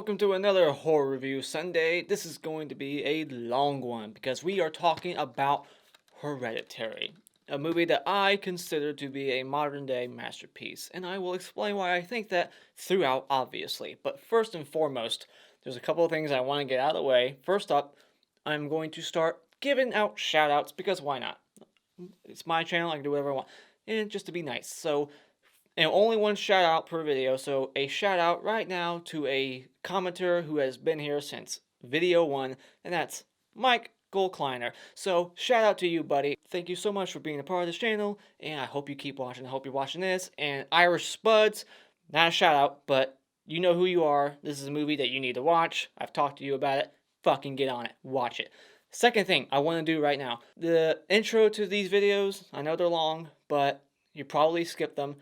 welcome to another Horror Review Sunday. This is going to be a long one because we are talking about Hereditary, a movie that I consider to be a modern day masterpiece, and I will explain why I think that throughout, obviously. But first and foremost, there's a couple of things I want to get out of the way. First up, I'm going to start giving out shout outs because why not? It's my channel, I can do whatever I want, and just to be nice. So, and only one shout out per video, so a shout out right now to a commenter who has been here since video 1, and that's Mike Goldkleiner. So shout out to you, buddy. Thank you so much for being a part of this channel, and I hope you keep watching. I hope you're watching this. And Irish Spuds, not a shout out, but you know who you are. This is a movie that you need to watch. I've talked to you about it. Fucking get on it. Watch it. Second thing I want to do right now. The intro to these videos, I know they're long, but you probably skipped them.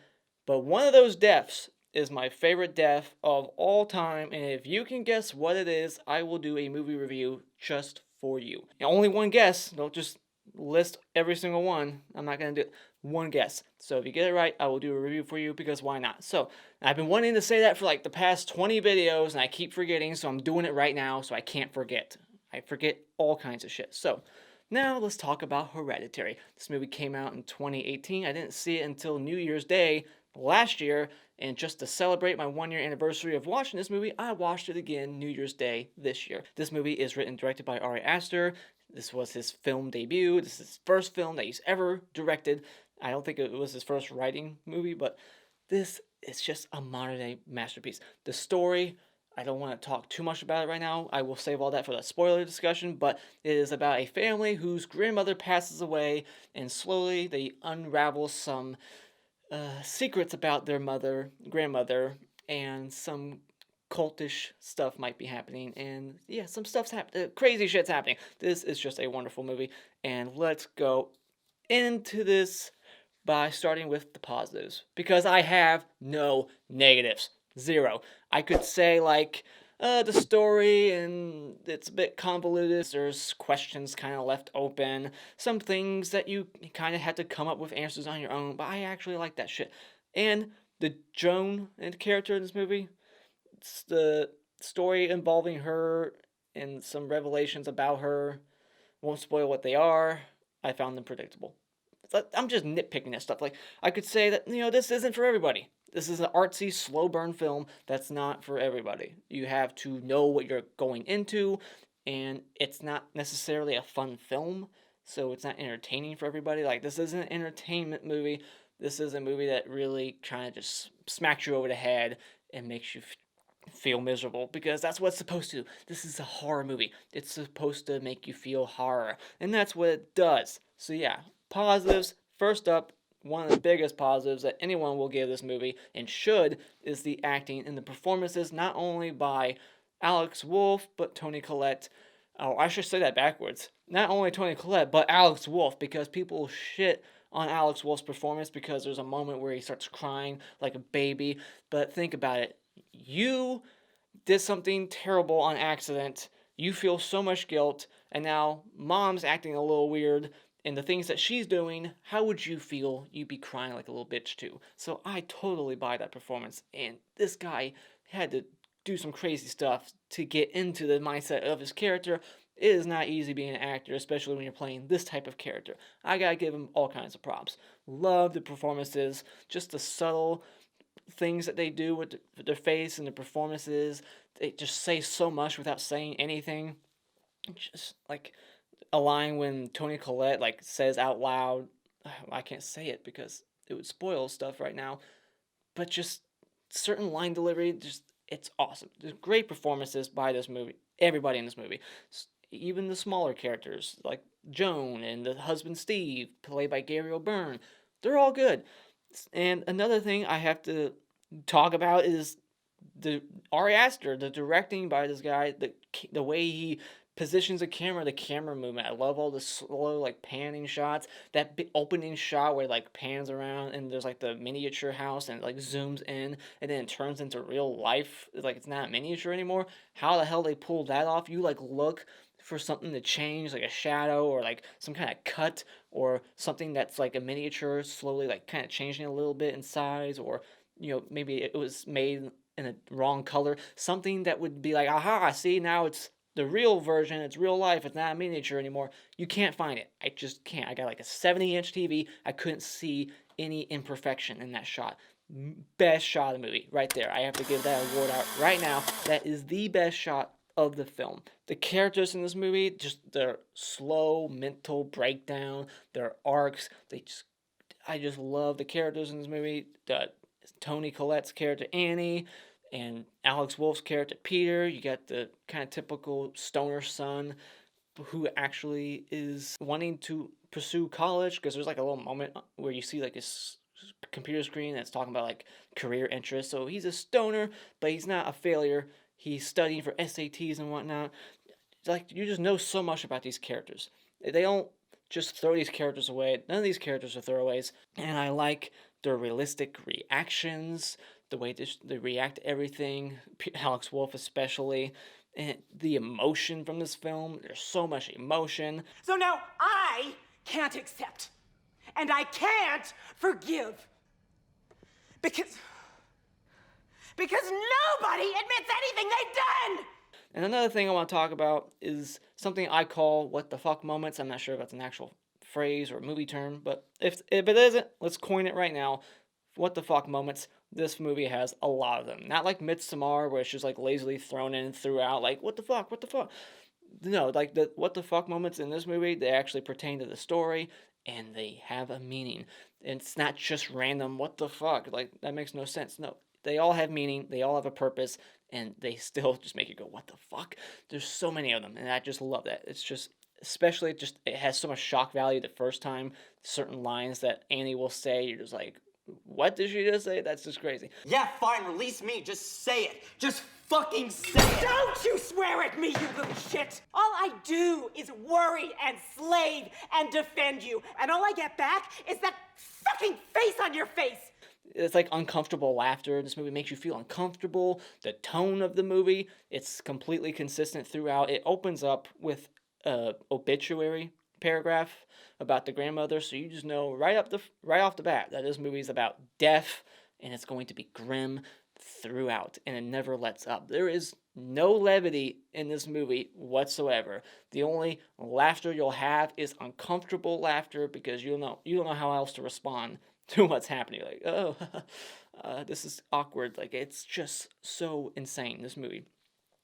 But one of those deaths is my favorite death of all time, and if you can guess what it is, I will do a movie review just for you. And only one guess, don't just list every single one. I'm not going to do it. One guess. So if you get it right, I will do a review for you because why not? So I've been wanting to say that for like the past 20 videos, and I keep forgetting, so I'm doing it right now so I can't forget. I forget all kinds of shit. So now let's talk about Hereditary. This movie came out in 2018. I didn't see it until New Year's Day last year, and just to celebrate my 1-year anniversary of watching this movie, I watched it again New Year's Day this year. This movie is written and directed by Ari Aster. This was his film debut. This is his first film that he's ever directed. I don't think it was his first writing movie, but this is just a modern day masterpiece. The story, I don't want to talk too much about it right now. I will save all that for the spoiler discussion, but it is about a family whose grandmother passes away, and slowly they unravel some secrets about their grandmother, and some cultish stuff might be happening, and yeah, some stuff's happening, crazy shit's happening. This is just a wonderful movie, and let's go into this by starting with the positives, because I have no negatives. Zero. I could say, like, the story, and it's a bit convoluted. There's questions kind of left open. Some things that you kind of had to come up with answers on your own, but I actually like that shit. And the Joan character in this movie, it's the story involving her and some revelations about her. Won't spoil what they are. I found them predictable. I'm just nitpicking that stuff. Like, I could say that, this isn't for everybody. This is an artsy, slow burn film that's not for everybody. You have to know what you're going into, and it's not necessarily a fun film, so it's not entertaining for everybody. Like, this isn't an entertainment movie. This is a movie that really kind of just smacks you over the head and makes you feel miserable, because that's what it's supposed to do. This is a horror movie. It's supposed to make you feel horror, and that's what it does. So yeah, positives. First up, one of the biggest positives that anyone will give this movie, and should, is the acting and the performances, not only by Alex Wolff, but Toni Collette. Oh, I should say that backwards. Not only Toni Collette, but Alex Wolff, because people shit on Alex Wolff's performance because there's a moment where he starts crying like a baby. But think about it. You did something terrible on accident. You feel so much guilt, and now mom's acting a little weird, and the things that she's doing, how would you feel? You'd be crying like a little bitch too. So I totally buy that performance, and this guy had to do some crazy stuff to get into the mindset of his character. It is not easy being an actor, especially when you're playing this type of character. I gotta give him all kinds of props. Love the performances, just the subtle things that they do with their face and their performances. They just say so much without saying anything. Just like a line when Toni Collette like says out loud, I can't say it because it would spoil stuff right now, but just certain line delivery, just it's awesome. There's great performances by this movie. Everybody in this movie, even the smaller characters like Joan and the husband Steve, played by Gabriel Byrne, they're all good. And another thing I have to talk about is the Ari Aster, the directing by this guy, the way he positions the camera movement. I love all the slow like panning shots. That opening shot where it, like, pans around and there's like the miniature house and it, like, zooms in and then it turns into real life. Like, it's not miniature anymore. How the hell they pulled that off? You like look for something to change, like a shadow or like some kind of cut, or something that's like a miniature slowly like kind of changing a little bit in size, or maybe it was made in a wrong color. Something that would be like, aha, see, now it's the real version, it's real life, it's not a miniature anymore. You can't find it. I just can't. I got like a 70-inch TV. I couldn't see any imperfection in that shot. Best shot of the movie, right there. I have to give that award out right now. That is the best shot of the film. The characters in this movie, just their slow mental breakdown, their arcs, I just love the characters in this movie. Toni Collette's character Annie and Alex Wolff's character Peter. You got the kind of typical stoner son who actually is wanting to pursue college, because there's like a little moment where you see like his computer screen that's talking about like career interests. So he's a stoner, but he's not a failure. He's studying for SATs and whatnot. It's like, you just know so much about these characters. They don't just throw these characters away. None of these characters are throwaways. And I like their realistic reactions, the way they react to everything, Alex Wolff especially, and the emotion from this film. There's so much emotion. So now I can't accept, and I can't forgive, because nobody admits anything they've done! And another thing I want to talk about is something I call what the fuck moments. I'm not sure if that's an actual phrase or a movie term, but if it isn't, let's coin it right now. What the fuck moments. This movie has a lot of them. Not like Midsommar, where it's just like lazily thrown in throughout, like, what the fuck, what the fuck. No, like the what the fuck moments in this movie, they actually pertain to the story, and they have a meaning. And it's not just random, what the fuck, like, that makes no sense. No, they all have meaning, they all have a purpose, and they still just make you go, what the fuck? There's so many of them, and I just love that. It's just, especially just, it has so much shock value the first time. Certain lines that Annie will say, you're just like, what did she just say? That's just crazy. Yeah, fine, release me. Just say it. Just fucking say it. Don't you swear at me, you little shit. All I do is worry and slave and defend you. And all I get back is that fucking face on your face. It's like uncomfortable laughter. This movie makes you feel uncomfortable. The tone of the movie, it's completely consistent throughout. It opens up with an obituary paragraph about the grandmother, so you just know right off the bat that this movie is about death, and it's going to be grim throughout, and it never lets up. There is no levity in this movie whatsoever. The only laughter you'll have is uncomfortable laughter, because you don't know how else to respond to what's happening. Like, oh, this is awkward. Like, it's just so insane, this movie.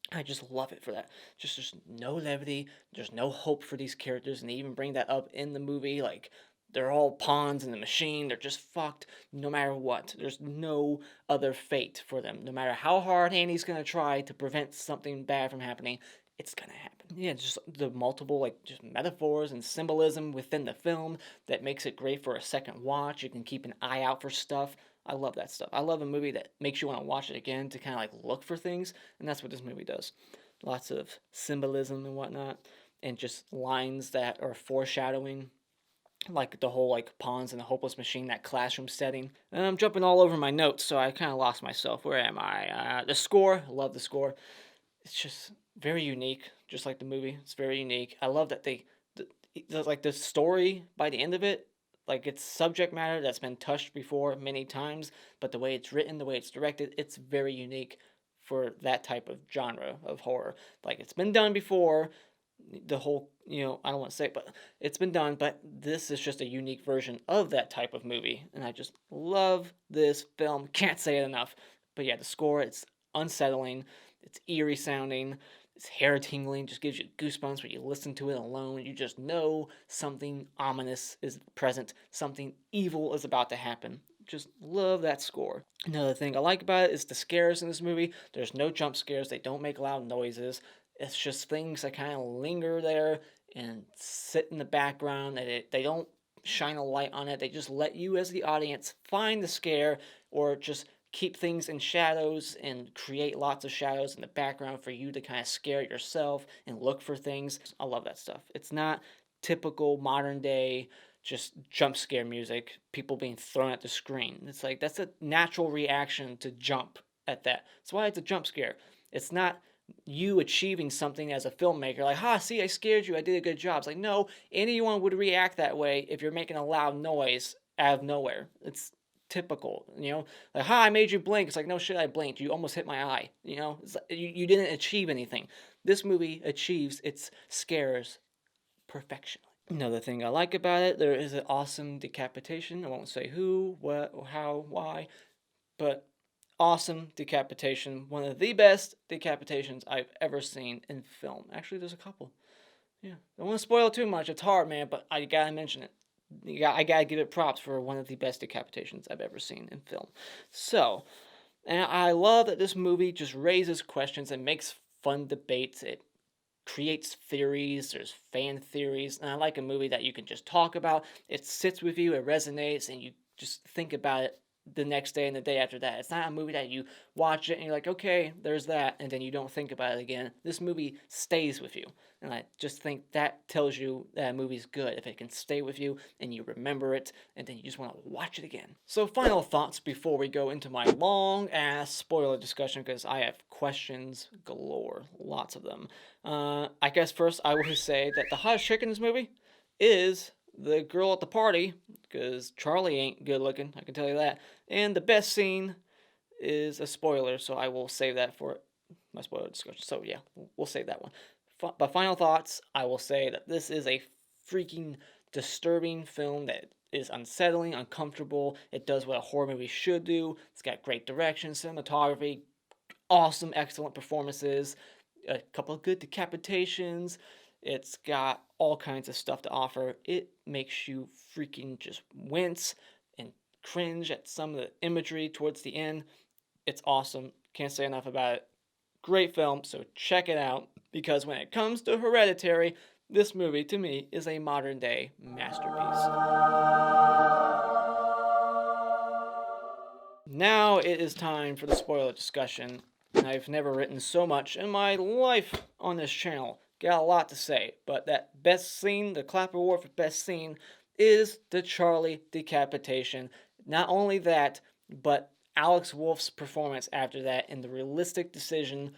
I just love it for that. Just no levity. There's no hope for these characters, and they even bring that up in the movie. Like, they're all pawns in the machine. They're just fucked no matter what. There's no other fate for them. No matter how hard Annie's gonna try to prevent something bad from happening, it's gonna happen. Yeah, just the multiple, like, just metaphors and symbolism within the film that makes it great for a second watch. You can keep an eye out for stuff. I love that stuff. I love a movie that makes you want to watch it again to kind of like look for things, and that's what this movie does. Lots of symbolism and whatnot, and just lines that are foreshadowing, like the whole like pawns in the hopeless machine, that classroom setting. And I'm jumping all over my notes, so I kind of lost myself. Where am I? The score. I love the score. It's just very unique, just like the movie. It's very unique. I love that like the story by the end of it, like, it's subject matter that's been touched before many times, but the way it's written, the way it's directed, it's very unique for that type of genre of horror. Like, it's been done before, the whole, I don't want to say it, but it's been done, but this is just a unique version of that type of movie, and I just love this film. Can't say it enough. But yeah, the score, it's unsettling, it's eerie sounding, it's hair tingling, just gives you goosebumps when you listen to it alone. You just know something ominous is present, something evil is about to happen. Just love that score. Another thing I like about it is the scares in this movie. There's no jump scares, they don't make loud noises. It's just things that kind of linger there and sit in the background. They don't shine a light on it. They just let you as the audience find the scare, or just keep things in shadows and create lots of shadows in the background for you to kind of scare yourself and look for things. I love that stuff. It's not typical modern day just jump scare music, people being thrown at the screen. It's like, that's a natural reaction to jump at that. That's why it's a jump scare. It's not you achieving something as a filmmaker, like, see, I scared you, I did a good job. It's like, no, anyone would react that way if you're making a loud noise out of nowhere. typical, like, hi, I made you blink. It's like, no shit, I blinked. You almost hit my eye, It's like, you didn't achieve anything. This movie achieves its scares perfection. Another thing I like about it, there is an awesome decapitation. I won't say who, what, how, why, but awesome decapitation. One of the best decapitations I've ever seen in film. Actually, there's a couple. Yeah, don't want to spoil too much. It's hard, man, but I gotta mention it. I gotta give it props for one of the best decapitations I've ever seen in film. So, and I love that this movie just raises questions and makes fun debates. It creates theories. There's fan theories, and I like a movie that you can just talk about. It sits with you, it resonates, and you just think about it the next day and the day after that. It's not a movie that you watch it and you're like, okay, there's that, and then you don't think about it again. This movie stays with you, and I just think that tells you that a movie's good if it can stay with you and you remember it, and then you just want to watch it again. So final thoughts before we go into my long ass spoiler discussion, because I have questions galore, lots of them. I guess first I will say that the hottest chick in this movie is the girl at the party, because Charlie ain't good looking, I can tell you that. And the best scene is a spoiler, so I will save that for my spoiler discussion. So yeah, we'll save that one. But final thoughts, I will say that this is a freaking disturbing film that is unsettling, uncomfortable. It does what a horror movie should do. It's got great direction, cinematography, awesome, excellent performances, a couple of good decapitations. It's got all kinds of stuff to offer. It makes you freaking just wince and cringe at some of the imagery towards the end. It's awesome. Can't say enough about it. Great film, so check it out, because when it comes to Hereditary, this movie to me is a modern day masterpiece. Now it is time for the spoiler discussion. I've never written so much in my life on this channel. Got a lot to say, but that best scene, the clap award for best scene, is the Charlie decapitation. Not only that, but Alex Wolff's performance after that, and the realistic decision,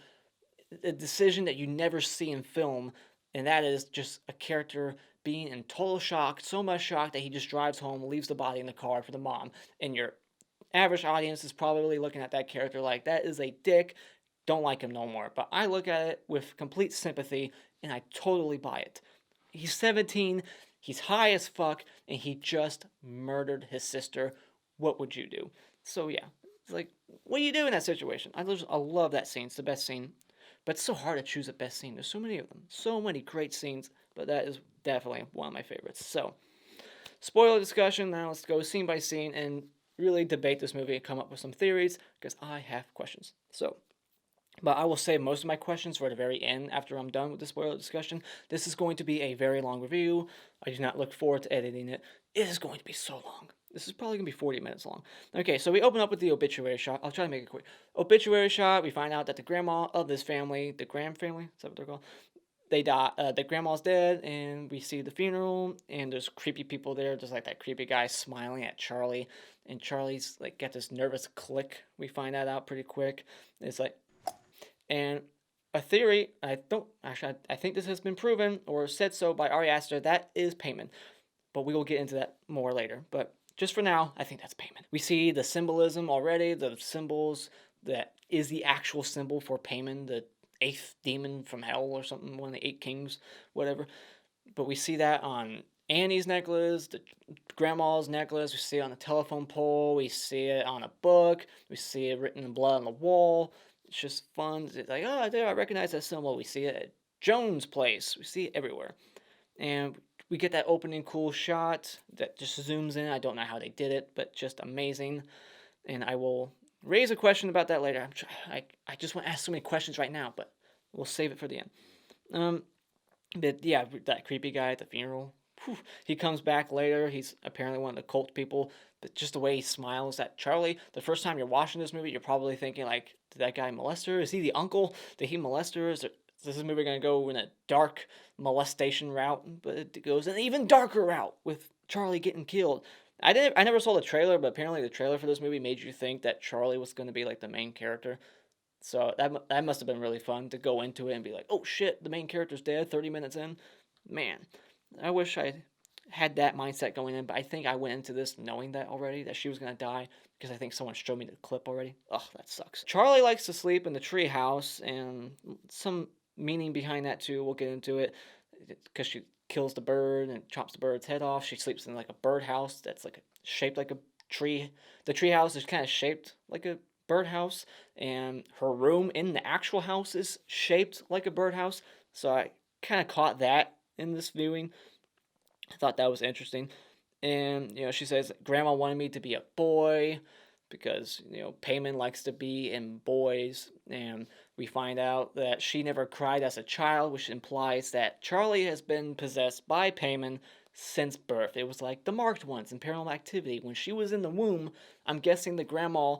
a decision that you never see in film, and that is just a character being in total shock, so much shock that he just drives home, leaves the body in the car for the mom, and your average audience is probably looking at that character like, that is a dick, don't like him no more. But I look at it with complete sympathy, and I totally buy it. He's 17, he's high as fuck, and he just murdered his sister. What would you do? So yeah, it's like, what do you do in that situation? I love that scene. It's the best scene. But it's so hard to choose a best scene. There's so many of them. So many great scenes, but that is definitely one of my favorites. So, spoiler discussion. Now let's go scene by scene and really debate this movie and come up with some theories, because I have questions. So, but I will save most of my questions for the very end after I'm done with the spoiler discussion. This is going to be a very long review. I do not look forward to editing it. It is going to be so long. This is probably going to be 40 minutes long. Okay, so we open up with the obituary shot. I'll try to make it quick. Obituary shot, we find out that the grandma of this family, the Graham family, is that what they're called? They die, the grandma's dead, and we see the funeral, and there's creepy people there. There's like that creepy guy smiling at Charlie, and Charlie's like got this nervous click. We find that out pretty quick. It's like, and a theory, I think this has been proven or said so by Ari Aster, that is payment. But we will get into that more later. But just for now, I think that's payment. We see the symbolism already, the symbols that is the actual symbol for payment, the 8th demon from hell or something, one of the 8 kings, whatever. But we see that on Annie's necklace, the grandma's necklace, we see it on the telephone pole, we see it on a book, we see it written in blood on the wall. It's just fun. It's like, oh, there, I recognize that symbol. We see it at Jones' place. We see it everywhere. And we get that opening cool shot that just zooms in. I don't know how they did it, but just amazing. And I will raise a question about that later. I just want to ask so many questions right now, but we'll save it for the end. But yeah, that creepy guy at the funeral. Whew, he comes back later. He's apparently one of the cult people. But just the way he smiles at Charlie. The first time you're watching this movie, you're probably thinking, like, did that guy molest her? Is he the uncle? Did he molest her? Is this movie going to go in a dark molestation route? But it goes an even darker route with Charlie getting killed. I never saw the trailer, but apparently the trailer for this movie made you think that Charlie was going to be like the main character. So that must have been really fun to go into it and be like, oh shit, the main character's dead 30 minutes in. Man, I wish I had that mindset going in, but I think I went into this knowing that already, that she was going to die, because I think someone showed me the clip already. Ugh, that sucks. Charlie likes to sleep in the tree house, and some meaning behind that too. We'll get into it, because she kills the bird and chops the bird's head off. She sleeps in like a birdhouse that's like shaped like a tree. The tree house is kind of shaped like a birdhouse, and her room in the actual house is shaped like a birdhouse. So I kind of caught that in this viewing. I thought that was interesting. And, she says, Grandma wanted me to be a boy because, Payman likes to be in boys. And we find out that she never cried as a child, which implies that Charlie has been possessed by Payman since birth. It was like the marked ones in Paranormal Activity. When she was in the womb, I'm guessing the grandma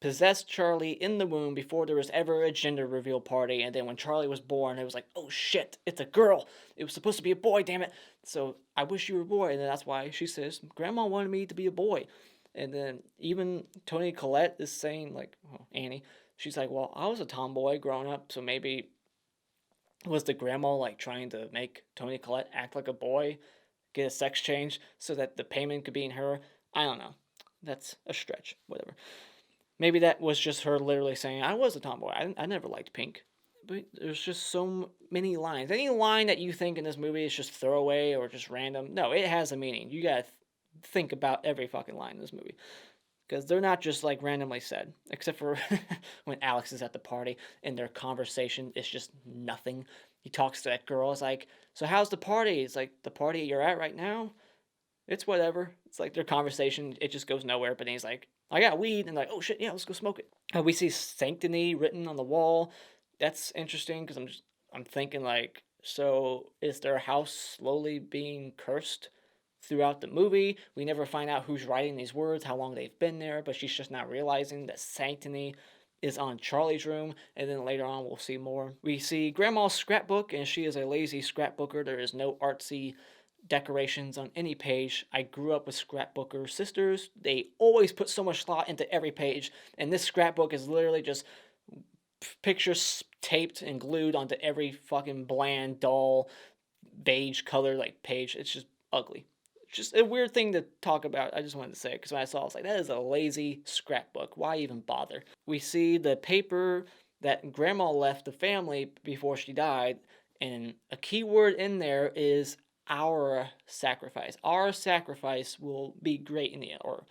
possessed Charlie in the womb before there was ever a gender reveal party, and then when Charlie was born, it was like, oh shit, it's a girl. It was supposed to be a boy, damn it. So I wish you were a boy, and then that's why she says, Grandma wanted me to be a boy. And then even Toni Collette is saying, like, Annie, she's like, well, I was a tomboy growing up, so maybe was the grandma like trying to make Toni Collette act like a boy, get a sex change so that the payment could be in her? I don't know. That's a stretch. Whatever. Maybe that was just her literally saying, I was a tomboy. I never liked pink. But there's just so many lines. Any line that you think in this movie is just throwaway or just random, no, it has a meaning. You gotta think about every fucking line in this movie. Because they're not just like randomly said. Except for when Alex is at the party and their conversation is just nothing. He talks to that girl. It's like, so how's the party? It's like, the party you're at right now? It's whatever. It's like their conversation, it just goes nowhere. But then he's like, I got weed. And like, oh shit, yeah, let's go smoke it. We see sanctity written on the wall. That's interesting because I'm thinking like, so is their house slowly being cursed throughout the movie? We never find out who's writing these words, how long they've been there, but she's just not realizing that sanctity is on Charlie's room, and then later on we'll see more. We see Grandma's scrapbook, and she is a lazy scrapbooker. There is no artsy decorations on any page. I grew up with scrapbooker sisters. They always put so much thought into every page, and this scrapbook is literally just pictures taped and glued onto every fucking bland, dull, beige color like page. It's just ugly. Just a weird thing to talk about. I just wanted to say it because when I saw it, I was like, that is a lazy scrapbook. Why even bother? We see the paper that Grandma left the family before she died, and a key word in there is our sacrifice. Our sacrifice will be great in the end, or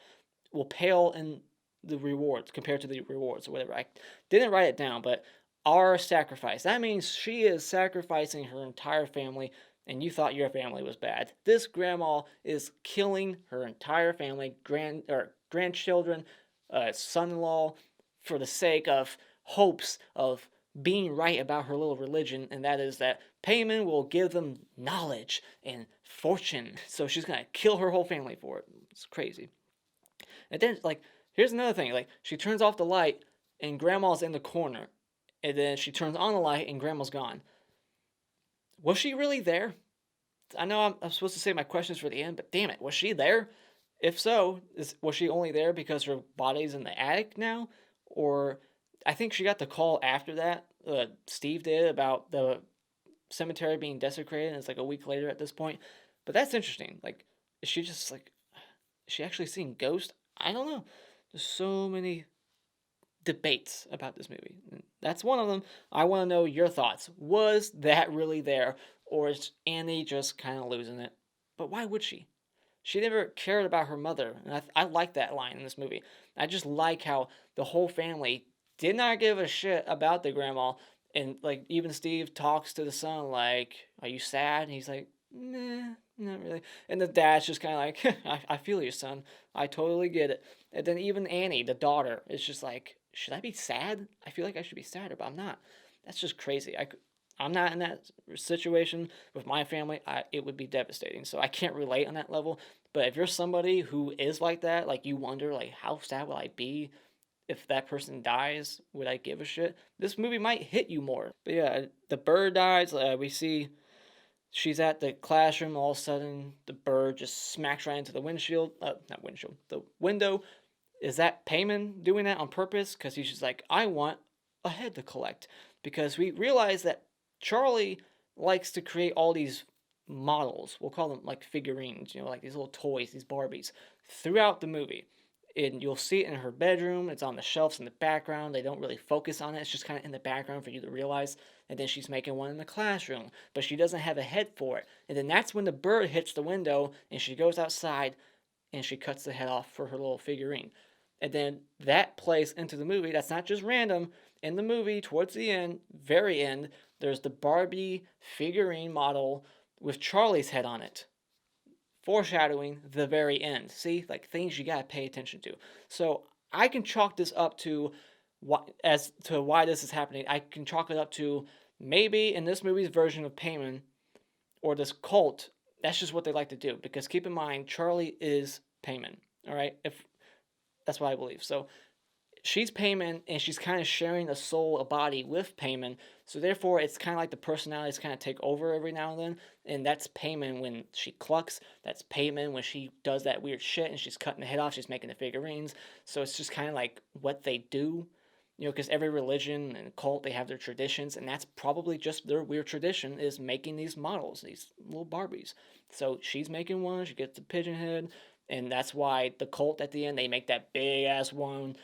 will pale in the rewards compared to the rewards or whatever. I didn't write it down, but our sacrifice. That means she is sacrificing her entire family, and you thought your family was bad. This grandma is killing her entire family, grandchildren, son-in-law, for the sake of hopes of being right about her little religion, and that is that Payman will give them knowledge and fortune. So she's gonna kill her whole family for it. It's crazy. And then, like, here's another thing. Like, she turns off the light, and Grandma's in the corner. And then she turns on the light, and Grandma's gone. Was she really there? I know I'm supposed to say my questions for the end, but damn it, was she there? If so, was she only there because her body's in the attic now? Or I think she got the call after that, Steve did, about the cemetery being desecrated, and it's like a week later at this point. But that's interesting. Like, is she just like, is she actually seeing ghosts? I don't know. There's so many debates about this movie. And that's one of them. I want to know your thoughts. Was that really there? Or is Annie just kind of losing it? But why would she? She never cared about her mother. And I like that line in this movie. I just like how the whole family did not give a shit about the grandma. And, like, even Steve talks to the son, like, are you sad? And he's like, nah, not really. And the dad's just kind of like, I feel you, son. I totally get it. And then even Annie, the daughter, is just like, should I be sad? I feel like I should be sadder, but I'm not. That's just crazy. I'm not in that situation with my family. It would be devastating. So I can't relate on that level. But if you're somebody who is like that, like you wonder, like, how sad will I be if that person dies? Would I give a shit? This movie might hit you more. But yeah, the bird dies. We see she's at the classroom. All of a sudden, the bird just smacks right into the windshield. Not windshield. The window. Is that Payman doing that on purpose? Because he's just like, I want a head to collect. Because we realize that Charlie likes to create all these models, we'll call them like figurines, like these little toys, these Barbies, throughout the movie. And you'll see it in her bedroom. It's on the shelves in the background. They don't really focus on it. It's just kind of in the background for you to realize. And then she's making one in the classroom, but she doesn't have a head for it. And then that's when the bird hits the window, and she goes outside, and she cuts the head off for her little figurine. And then that plays into the movie. That's not just random. In the movie, towards the end, very end, there's the Barbie figurine model with Charlie's head on it, foreshadowing the very end. See, like things you gotta pay attention to. So I can chalk this up to as to why this is happening. I can chalk it up to maybe in this movie's version of Payman or this cult. That's just what they like to do, because keep in mind Charlie is Payman. All right, if that's what I believe. So she's Payman, and she's kind of sharing a soul, a body with Payman. So therefore, it's kind of like the personalities kind of take over every now and then. And that's Payman when she clucks. That's Payman when she does that weird shit and she's cutting the head off. She's making the figurines. So it's just kind of like what they do. Because every religion and cult, they have their traditions. And that's probably just their weird tradition, is making these models, these little Barbies. So she's making one. She gets the pigeon head. And that's why the cult at the end, they make that big ass one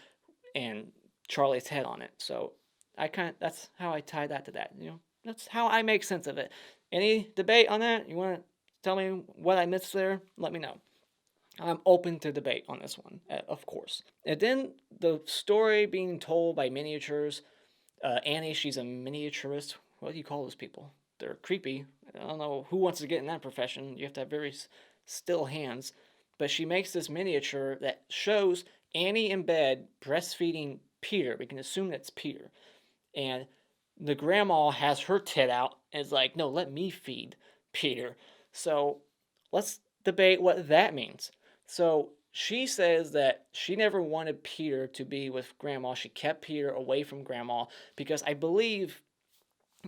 and Charlie's head on it. So that's how I tie that to that. That's how I make sense of it. Any debate on that? You want to tell me what I missed there? Let me know. I'm open to debate on this one, of course. And then the story being told by miniatures. Annie, she's a miniaturist. What do you call those people? They're creepy. I don't know who wants to get in that profession. You have to have very still hands. But she makes this miniature that shows Annie in bed breastfeeding Peter. We can assume that's Peter. And the grandma has her tit out and is like, no, let me feed Peter. So let's debate what that means. So she says that she never wanted Peter to be with grandma. She kept Peter away from grandma because I believe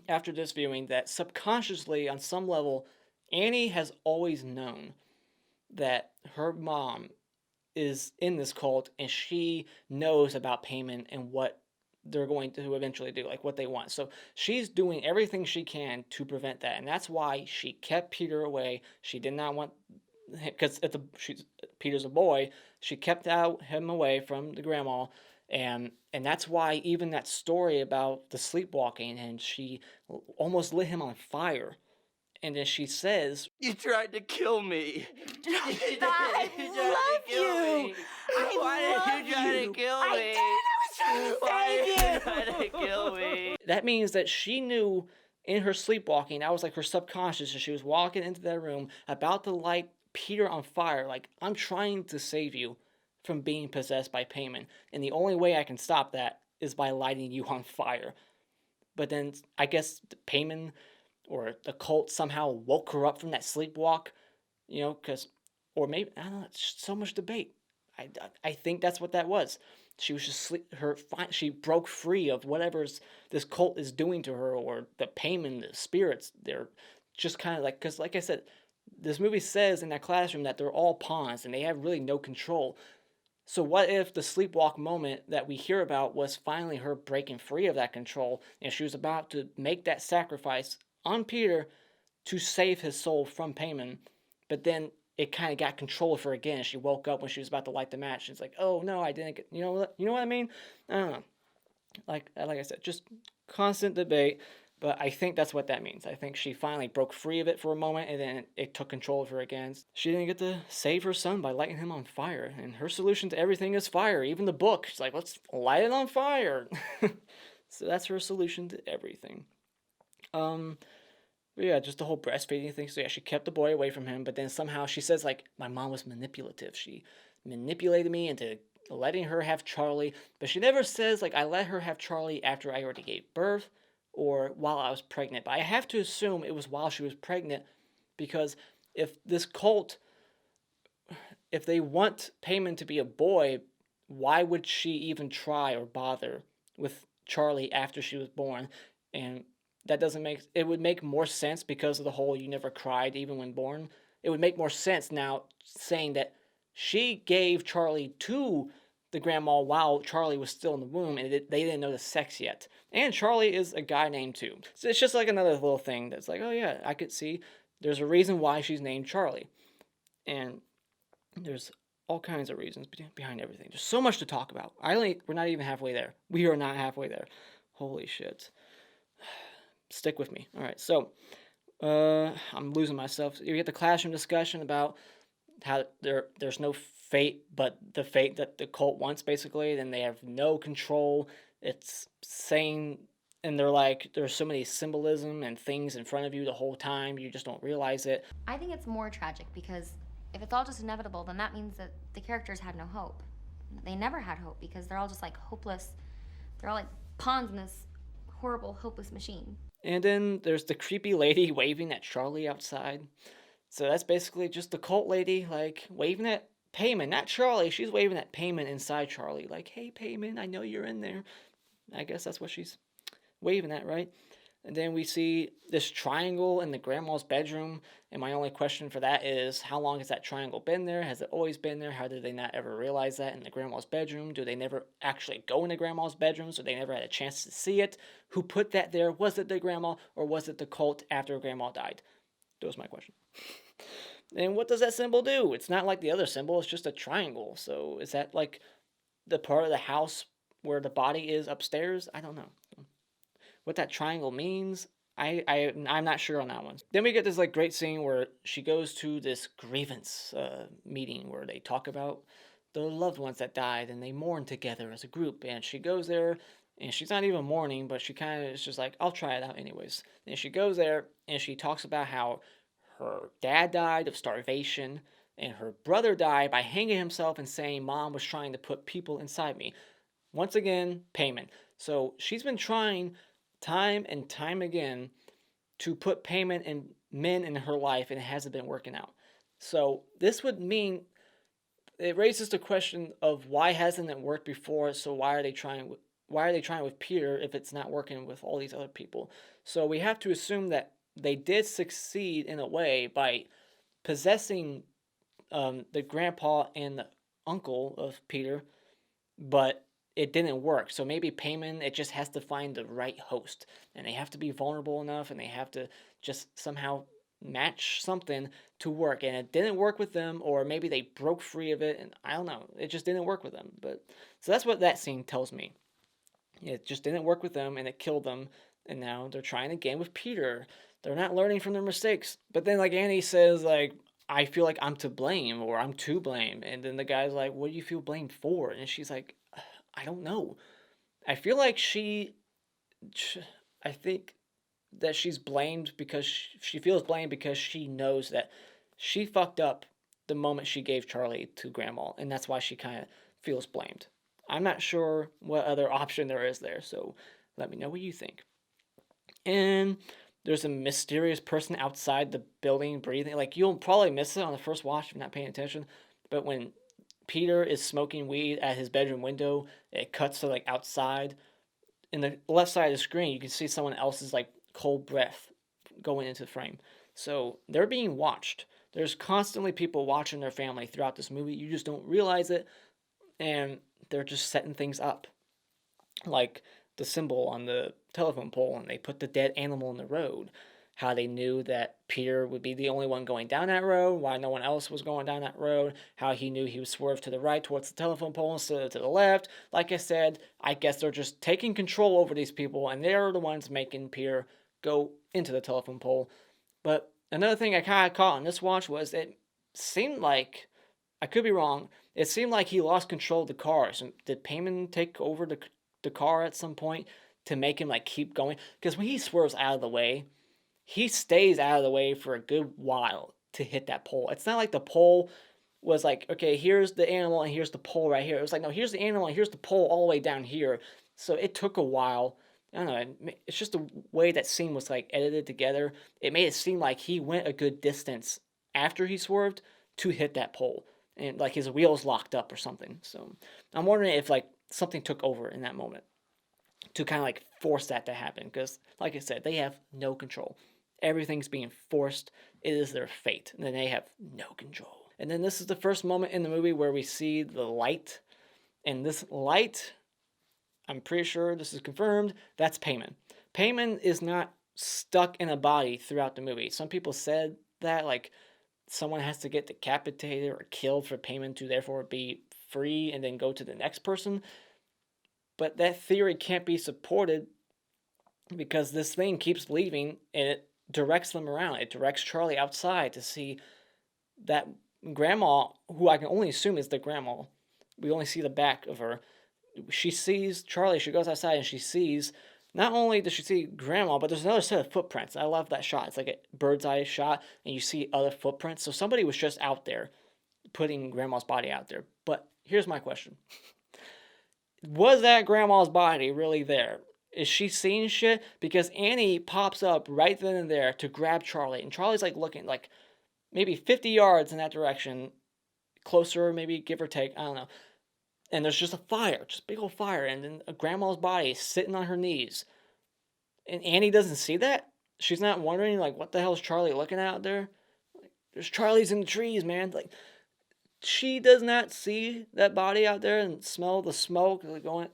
after this viewing that subconsciously on some level Annie has always known that her mom is in this cult and she knows about Payman and what they're going to eventually do, like what they want. So she's doing everything she can to prevent that, and that's why she kept Peter away. She did not want, because Peter's a boy, she kept him away from the grandma, and that's why even that story about the sleepwalking and she almost lit him on fire. And then she says, "You tried to kill me. I love you. Why did you try to kill me? I was trying to save you. Why did you try to kill me?" That means that she knew in her sleepwalking, that was like her subconscious, and she was walking into that room about to light Peter on fire. Like, I'm trying to save you from being possessed by Payman, and the only way I can stop that is by lighting you on fire. But then I guess Payman or the cult somehow woke her up from that sleepwalk, because, or maybe, I don't know, it's so much debate. I think that's what that was. She was just she broke free of whatever this cult is doing to her, or the Payman, the spirits. They're just kind of like, because like I said, this movie says in that classroom that they're all pawns and they have really no control. So what if the sleepwalk moment that we hear about was finally her breaking free of that control, and she was about to make that sacrifice on Peter to save his soul from Payman, but then it kind of got control of her again. She woke up when she was about to light the match. She's like, "Oh no, I didn't get." You know what I mean? I don't know. Like I said, just constant debate. But I think that's what that means. I think she finally broke free of it for a moment, and then it took control of her again. She didn't get to save her son by lighting him on fire, and her solution to everything is fire. Even the book, she's like, "Let's light it on fire." So that's her solution to everything. But yeah, just the whole breastfeeding thing. So yeah, she kept the boy away from him, but then somehow she says, like, my mom was manipulative. She manipulated me into letting her have Charlie, but she never says, like, I let her have Charlie after I already gave birth or while I was pregnant. But I have to assume it was while she was pregnant, because if this cult, if they want Payman to be a boy, why would she even try or bother with Charlie after she was born? And that doesn't make, it would make more sense because of the whole you never cried even when born. It would make more sense now saying that she gave Charlie to the grandma while Charlie was still in the womb, and they didn't know the sex yet. And Charlie is a guy named too. So it's just like another little thing that's like, oh yeah, I could see There's a reason why she's named Charlie. And there's all kinds of reasons behind everything. There's so much to talk about. We're not even halfway there. We are not halfway there. Holy shit. Stick with me. All right, so I'm losing myself. You get the classroom discussion about how there's no fate but the fate that the cult wants, basically. Then they have no control. It's saying, and they're like, there's so many symbolism and things in front of you the whole time, you just don't realize it. I think it's more tragic because if it's all just inevitable, then that means that the characters had no hope. They never had hope because they're all just like hopeless. They're all like pawns in this horrible, hopeless machine. And then there's the creepy lady waving at Charlie outside. So that's basically just the cult lady, like, waving at Payman, not Charlie. She's waving at Payman inside Charlie, like, hey, Payman, I know you're in there. I guess that's what she's waving at, right? And then we see this triangle in the grandma's bedroom. And my only question for that is, how long has that triangle been there? Has it always been there? How did they not ever realize that in the grandma's bedroom? Do they never actually go into grandma's bedroom, so they never had a chance to see it? Who put that there? Was it the grandma, or was it the cult after grandma died? That was my question. And what does that symbol do? It's not like the other symbol. It's just a triangle. So is that like the part of the house where the body is upstairs? I don't know. What that triangle means, I'm not sure on that one. Then we get this like great scene where she goes to this grievance meeting where they talk about the loved ones that died and they mourn together as a group. And she goes there and she's not even mourning, but she kind of is just like, I'll try it out anyways. And she goes there and she talks about how her dad died of starvation and her brother died by hanging himself and saying mom was trying to put people inside me. Once again, Payman. So she's been trying time and time again to put Payman and men in her life, and it hasn't been working out. So this would mean, it raises the question of why hasn't it worked before, so why are they trying with Peter if it's not working with all these other people? So we have to assume that they did succeed in a way by possessing the grandpa and the uncle of Peter, but it didn't work. So maybe Payman, it just has to find the right host, and they have to be vulnerable enough, and they have to just somehow match something to work. And it didn't work with them, or maybe they broke free of it, and I don't know. It just didn't work with them. But so that's what that scene tells me. It just didn't work with them, and it killed them. And now they're trying again with Peter. They're not learning from their mistakes. But then, like, Annie says, like, I feel like I'm to blame, or I'm to blame. And then the guy's like, what do you feel blamed for? And she's like, I don't know. I feel like I think that she's blamed because she feels blamed because she knows that she fucked up the moment she gave Charlie to Grandma, and that's why she kind of feels blamed. I'm not sure what other option there is there, so let me know what you think. And there's a mysterious person outside the building breathing. Like, you'll probably miss it on the first watch if you're not paying attention, but when Peter is smoking weed at his bedroom window, it cuts to like outside. In the left side of the screen, you can see someone else's like cold breath going into the frame. So they're being watched. There's constantly people watching their family throughout this movie. You just don't realize it, and they're just setting things up. Like the symbol on the telephone pole, and they put the dead animal in the road. How they knew that Peter would be the only one going down that road, why no one else was going down that road, how he knew he would swerve to the right towards the telephone pole instead of to the left. Like I said, I guess they're just taking control over these people, and they're the ones making Peter go into the telephone pole. But another thing I kind of caught on this watch was it seemed like, I could be wrong, it seemed like he lost control of the car. So did Payman take over the car at some point to make him like keep going? Because when he swerves out of the way, he stays out of the way for a good while to hit that pole. It's not like the pole was like, okay, here's the animal and here's the pole right here. It was like, no, here's the animal and here's the pole all the way down here. So it took a while. I don't know. It's just the way that scene was like edited together. It made it seem like he went a good distance after he swerved to hit that pole. And like his wheels locked up or something. So I'm wondering if like something took over in that moment to kind of like force that to happen. Because like I said, they have no control. Everything's being forced. It is their fate. And then they have no control. And then this is the first moment in the movie where we see the light. And this light, I'm pretty sure this is confirmed, that's Payman. Payman is not stuck in a body throughout the movie. Some people said that. Like, someone has to get decapitated or killed for payment to therefore be free and then go to the next person. But that theory can't be supported because this thing keeps leaving and it directs them around. It directs Charlie outside to see that grandma, who I can only assume is the grandma. We only see the back of her. She sees Charlie. She goes outside and she sees, not only does she see grandma, but there's another set of footprints. I love that shot. It's like a bird's eye shot and you see other footprints. So somebody was just out there putting grandma's body out there. But here's my question. Was that grandma's body really there? Is she seeing shit? Because Annie pops up right then and there to grab Charlie. And Charlie's like looking like maybe 50 yards in that direction. Closer, maybe, give or take. I don't know. And there's just a fire. Just big old fire. And then a grandma's body is sitting on her knees. And Annie doesn't see that? She's not wondering, like, what the hell is Charlie looking at out there? Like, there's Charlie's in the trees, man. Like, she does not see that body out there and smell the smoke like going.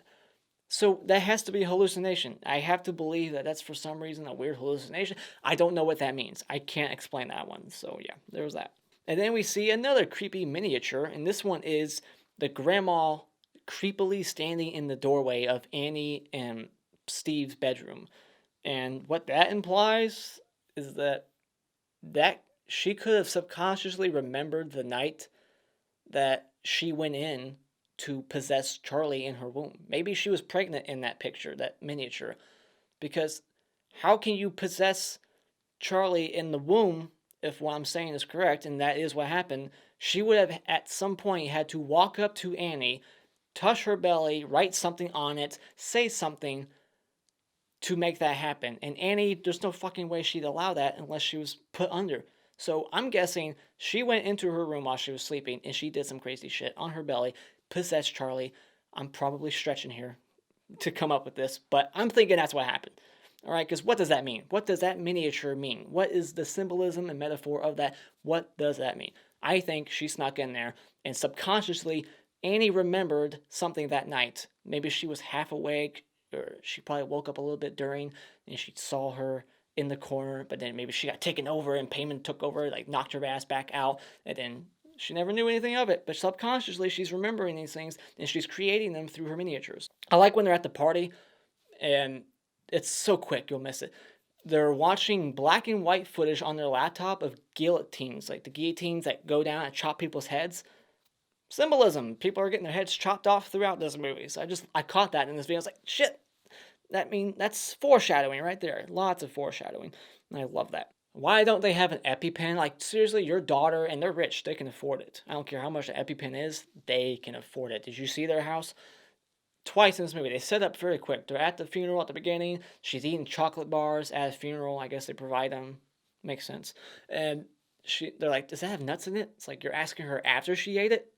So that has to be a hallucination. I have to believe that that's for some reason a weird hallucination. I don't know what that means. I can't explain that one. So yeah, there was that. And then we see another creepy miniature, and this one is the grandma creepily standing in the doorway of Annie and Steve's bedroom. And what that implies is that she could have subconsciously remembered the night that she went in to possess Charlie in her womb. Maybe she was pregnant in that picture, that miniature. Because how can you possess Charlie in the womb if what I'm saying is correct, and that is what happened? She would have at some point had to walk up to Annie, touch her belly, write something on it, say something to make that happen. And Annie, there's no fucking way she'd allow that unless she was put under. So I'm guessing she went into her room while she was sleeping and she did some crazy shit on her belly, possessed Charlie. I'm probably stretching here to come up with this, but I'm thinking that's what happened. All right, because what does that mean? What does that miniature mean? What is the symbolism and metaphor of that? What does that mean? I think she snuck in there and subconsciously Annie remembered something that night. Maybe she was half awake or she probably woke up a little bit during and she saw her in the corner, but then maybe she got taken over and Payman took over, like knocked her ass back out, and then she never knew anything of it, but subconsciously she's remembering these things and she's creating them through her miniatures. I like when they're at the party and it's so quick you'll miss it. They're watching black and white footage on their laptop of guillotines, like the guillotines that go down and chop people's heads. Symbolism. People are getting their heads chopped off throughout this movie. So I caught that in this video. I was like, shit. That's foreshadowing right there. Lots of foreshadowing. And I love that. Why don't they have an EpiPen? Like, seriously, your daughter, and they're rich. They can afford it. I don't care how much an EpiPen is. They can afford it. Did you see their house? Twice in this movie. They set up very quick. They're at the funeral at the beginning. She's eating chocolate bars at a funeral. I guess they provide them. Makes sense. And they're like, does that have nuts in it? It's like you're asking her after she ate it.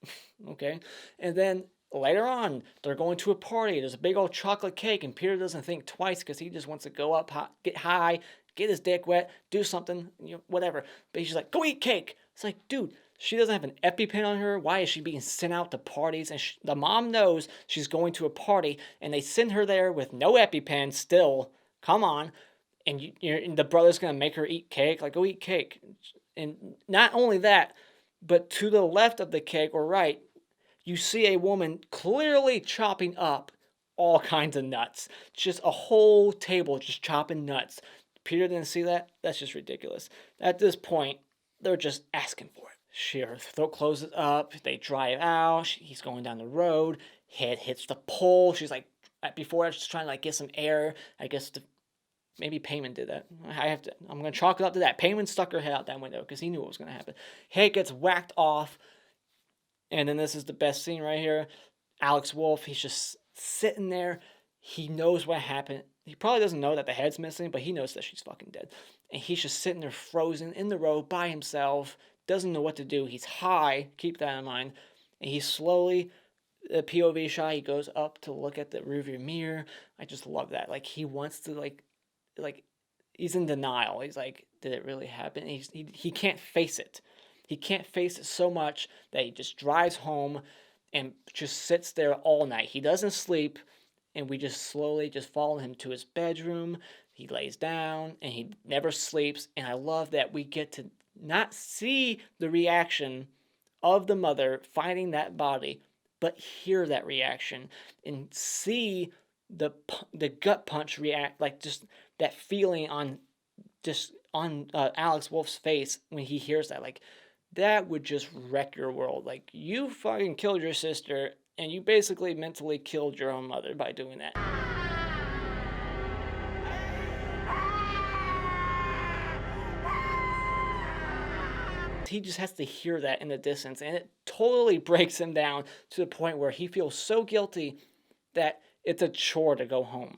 Okay. And then later on, they're going to a party. There's a big old chocolate cake, and Peter doesn't think twice because he just wants to go up, get high, get his dick wet, do something, whatever. But she's like, go eat cake. It's like, dude, she doesn't have an EpiPen on her. Why is she being sent out to parties? And the mom knows she's going to a party, and they send her there with no EpiPen still. Come on. And the brother's going to make her eat cake. Like, go eat cake. And not only that, but to the left of the cake or right, you see a woman clearly chopping up all kinds of nuts. Just a whole table just chopping nuts. Peter didn't see that? That's just ridiculous. At this point, they're just asking for it. Her throat closes up. They drive out. He's going down the road. Head hits the pole. She's like, before that, she's trying to like get some air. I guess maybe Payman did that. I'm going to chalk it up to that. Payman stuck her head out that window because he knew what was going to happen. Head gets whacked off. And then this is the best scene right here. Alex Wolff, he's just sitting there. He knows what happened. He probably doesn't know that the head's missing, but he knows that she's fucking dead. And he's just sitting there frozen in the road by himself. Doesn't know what to do. He's high. Keep that in mind. And he slowly, the POV shot, he goes up to look at the rearview mirror. I just love that. Like, he wants to, like he's in denial. He's like, did it really happen? He can't face it. He can't face it so much that he just drives home and just sits there all night. He doesn't sleep, and we just slowly just follow him to his bedroom. He lays down, and he never sleeps. And I love that we get to not see the reaction of the mother finding that body, but hear that reaction and see the gut punch react, like just that feeling on Alex Wolff's face when he hears that. Like, that would just wreck your world. Like, you fucking killed your sister, and you basically mentally killed your own mother by doing that. He just has to hear that in the distance, and it totally breaks him down to the point where he feels so guilty that it's a chore to go home.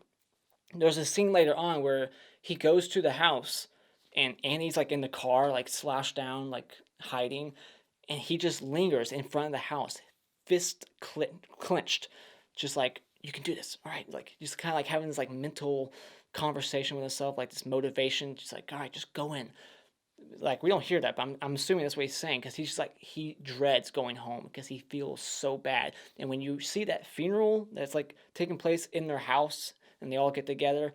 There's a scene later on where he goes to the house, and Annie's like in the car, like slouched down, like hiding, and he just lingers in front of the house, fist clenched, just like, you can do this, all right, like just kind of like having this like mental conversation with himself, like this motivation, just like, all right, just go in. Like, we don't hear that, but I'm assuming that's what he's saying, because he's just like, he dreads going home because he feels so bad. And when you see that funeral that's like taking place in their house and they all get together,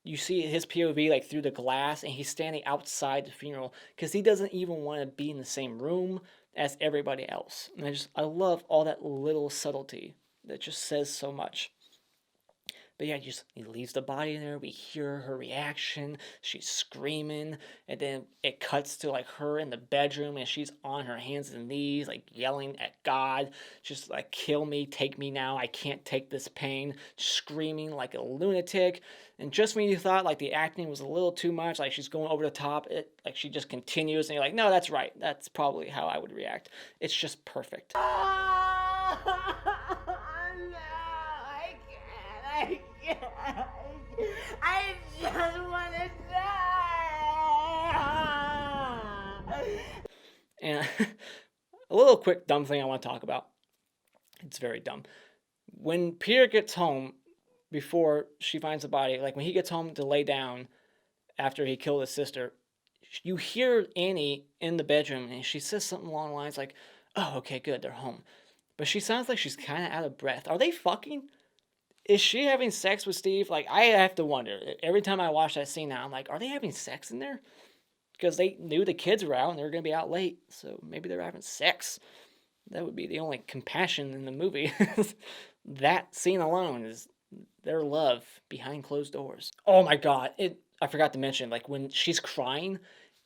you see his POV like through the glass, and he's standing outside the funeral because he doesn't even want to be in the same room as everybody else. And I love all that little subtlety that just says so much. But yeah, he leaves the body in there. We hear her reaction. She's screaming. And then it cuts to like her in the bedroom, and she's on her hands and knees, like yelling at God. Just like, kill me, take me now. I can't take this pain. Screaming like a lunatic. And just when you thought like the acting was a little too much, like she's going over the top, like she just continues, and you're like, no, that's right. That's probably how I would react. It's just perfect. I just want to die. And a little quick dumb thing I want to talk about. It's very dumb. When Peter gets home, before she finds the body, like when he gets home to lay down after he killed his sister, you hear Annie in the bedroom, and she says something along the lines like, oh, okay, good, they're home. But she sounds like she's kind of out of breath. Are they fucking? Is she having sex with Steve? Like, I have to wonder. Every time I watch that scene now, I'm like, are they having sex in there? Because they knew the kids were out and they were going to be out late, so maybe they're having sex. That would be the only compassion in the movie. That scene alone is their love behind closed doors. Oh my god, I forgot to mention, like, when she's crying,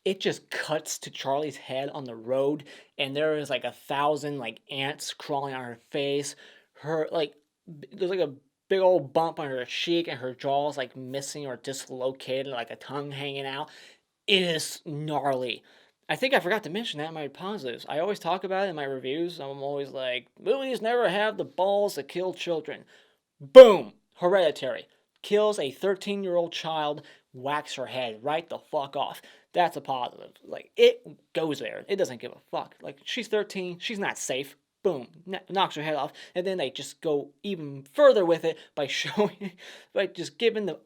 it just cuts to Charlie's head on the road, and there is like 1,000 like ants crawling on her face. Her, like, there's like a big old bump on her cheek, and her jaw's like missing or dislocated, like a tongue hanging out. It is gnarly. I think I forgot to mention that in my positives. I always talk about it in my reviews. I'm always like, movies never have the balls to kill children. Boom! Hereditary. Kills a 13-year-old child, whacks her head right the fuck off. That's a positive. Like, it goes there. It doesn't give a fuck. Like, she's 13. She's not safe. Boom, knocks her head off, and then they just go even further with it by showing, by just giving the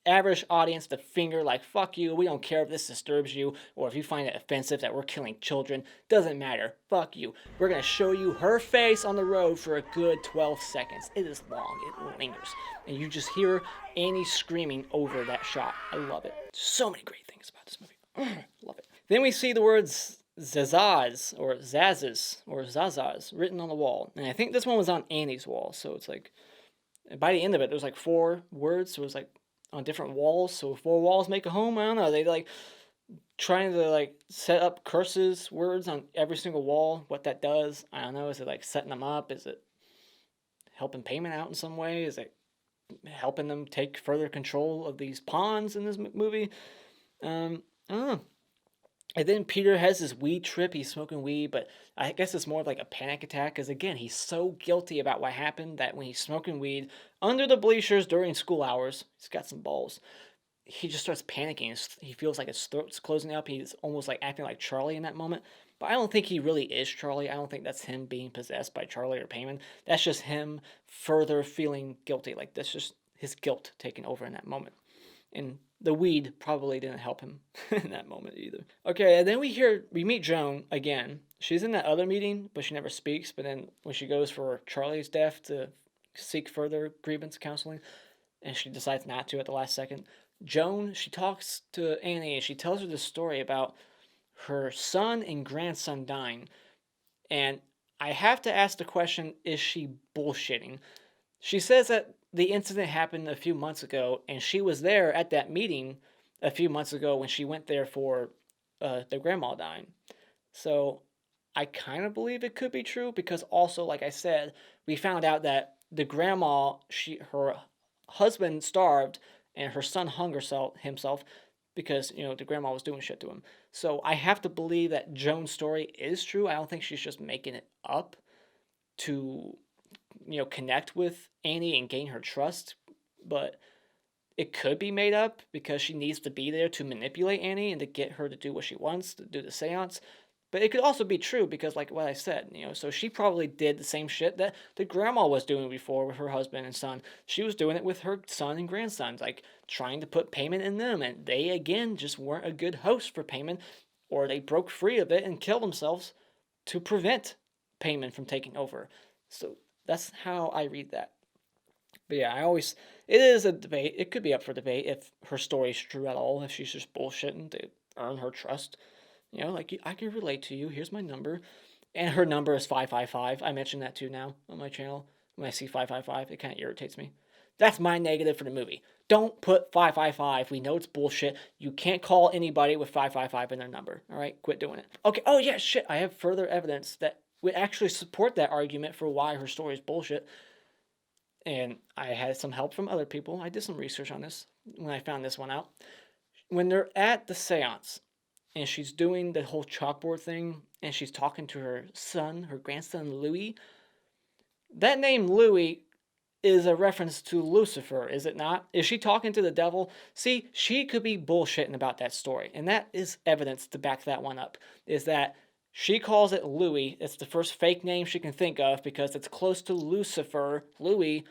average audience the finger, like, fuck you, we don't care if this disturbs you, or if you find it offensive that we're killing children, doesn't matter, fuck you. We're gonna show you her face on the road for a good 12 seconds. It is long, it lingers, and you just hear Annie screaming over that shot. I love it. So many great things about this movie. Love it. Then we see the words Zazaz or Zazes or Zazaz written on the wall, and I think this one was on Annie's wall, so it's like, by the end of it there's like 4 words, so it's like on different walls, so 4 walls make a home. I don't know, they like trying to like set up curses words on every single wall. What that does, I don't know. Is it like setting them up? Is it helping payment out in some way? Is it helping them take further control of these pawns in this movie? I don't know. And then Peter has this weed trip. He's smoking weed, but I guess it's more of like a panic attack because, again, he's so guilty about what happened that when he's smoking weed under the bleachers during school hours, he's got some balls, he just starts panicking. He feels like his throat's closing up. He's almost like acting like Charlie in that moment. But I don't think he really is Charlie. I don't think that's him being possessed by Charlie or Payman. That's just him further feeling guilty. Like, that's just his guilt taking over in that moment. And the weed probably didn't help him in that moment either. Okay, and then we meet Joan again. She's in that other meeting, but she never speaks. But then when she goes for Charlie's death to seek further grievance counseling, and she decides not to at the last second, Joan, she talks to Annie, and she tells her this story about her son and grandson dying. And I have to ask the question, is she bullshitting? She says that the incident happened a few months ago, and she was there at that meeting a few months ago when she went there for the grandma dying. So I kind of believe it could be true because also, like I said, we found out that the grandma, her husband starved and her son hung himself because, the grandma was doing shit to him. So I have to believe that Joan's story is true. I don't think she's just making it up to, connect with Annie and gain her trust. But it could be made up because she needs to be there to manipulate Annie and to get her to do what she wants, to do the seance. But it could also be true because, like what I said, so she probably did the same shit that the grandma was doing before with her husband and son. She was doing it with her son and grandsons, like trying to put payment in them. And they, again, just weren't a good host for payment, or they broke free of it and killed themselves to prevent payment from taking over. So that's how I read that. But yeah, it is a debate. It could be up for debate if her story's true at all, if she's just bullshitting to earn her trust. Like, I can relate to you. Here's my number. And her number is 555. I mentioned that too now on my channel. When I see 555, it kind of irritates me. That's my negative for the movie. Don't put 555. We know it's bullshit. You can't call anybody with 555 in their number. All right? Quit doing it. Okay. Oh, yeah, shit. I have further evidence that would actually support that argument for why her story is bullshit. And I had some help from other people. I did some research on this when I found this one out. When they're at the seance, and she's doing the whole chalkboard thing, and she's talking to her grandson Louis. That name Louis is a reference to Lucifer, is it not? Is she talking to the devil? See, she could be bullshitting about that story, and that is evidence to back that one up, is that she calls it Louis. It's the first fake name she can think of because it's close to Lucifer, Louis,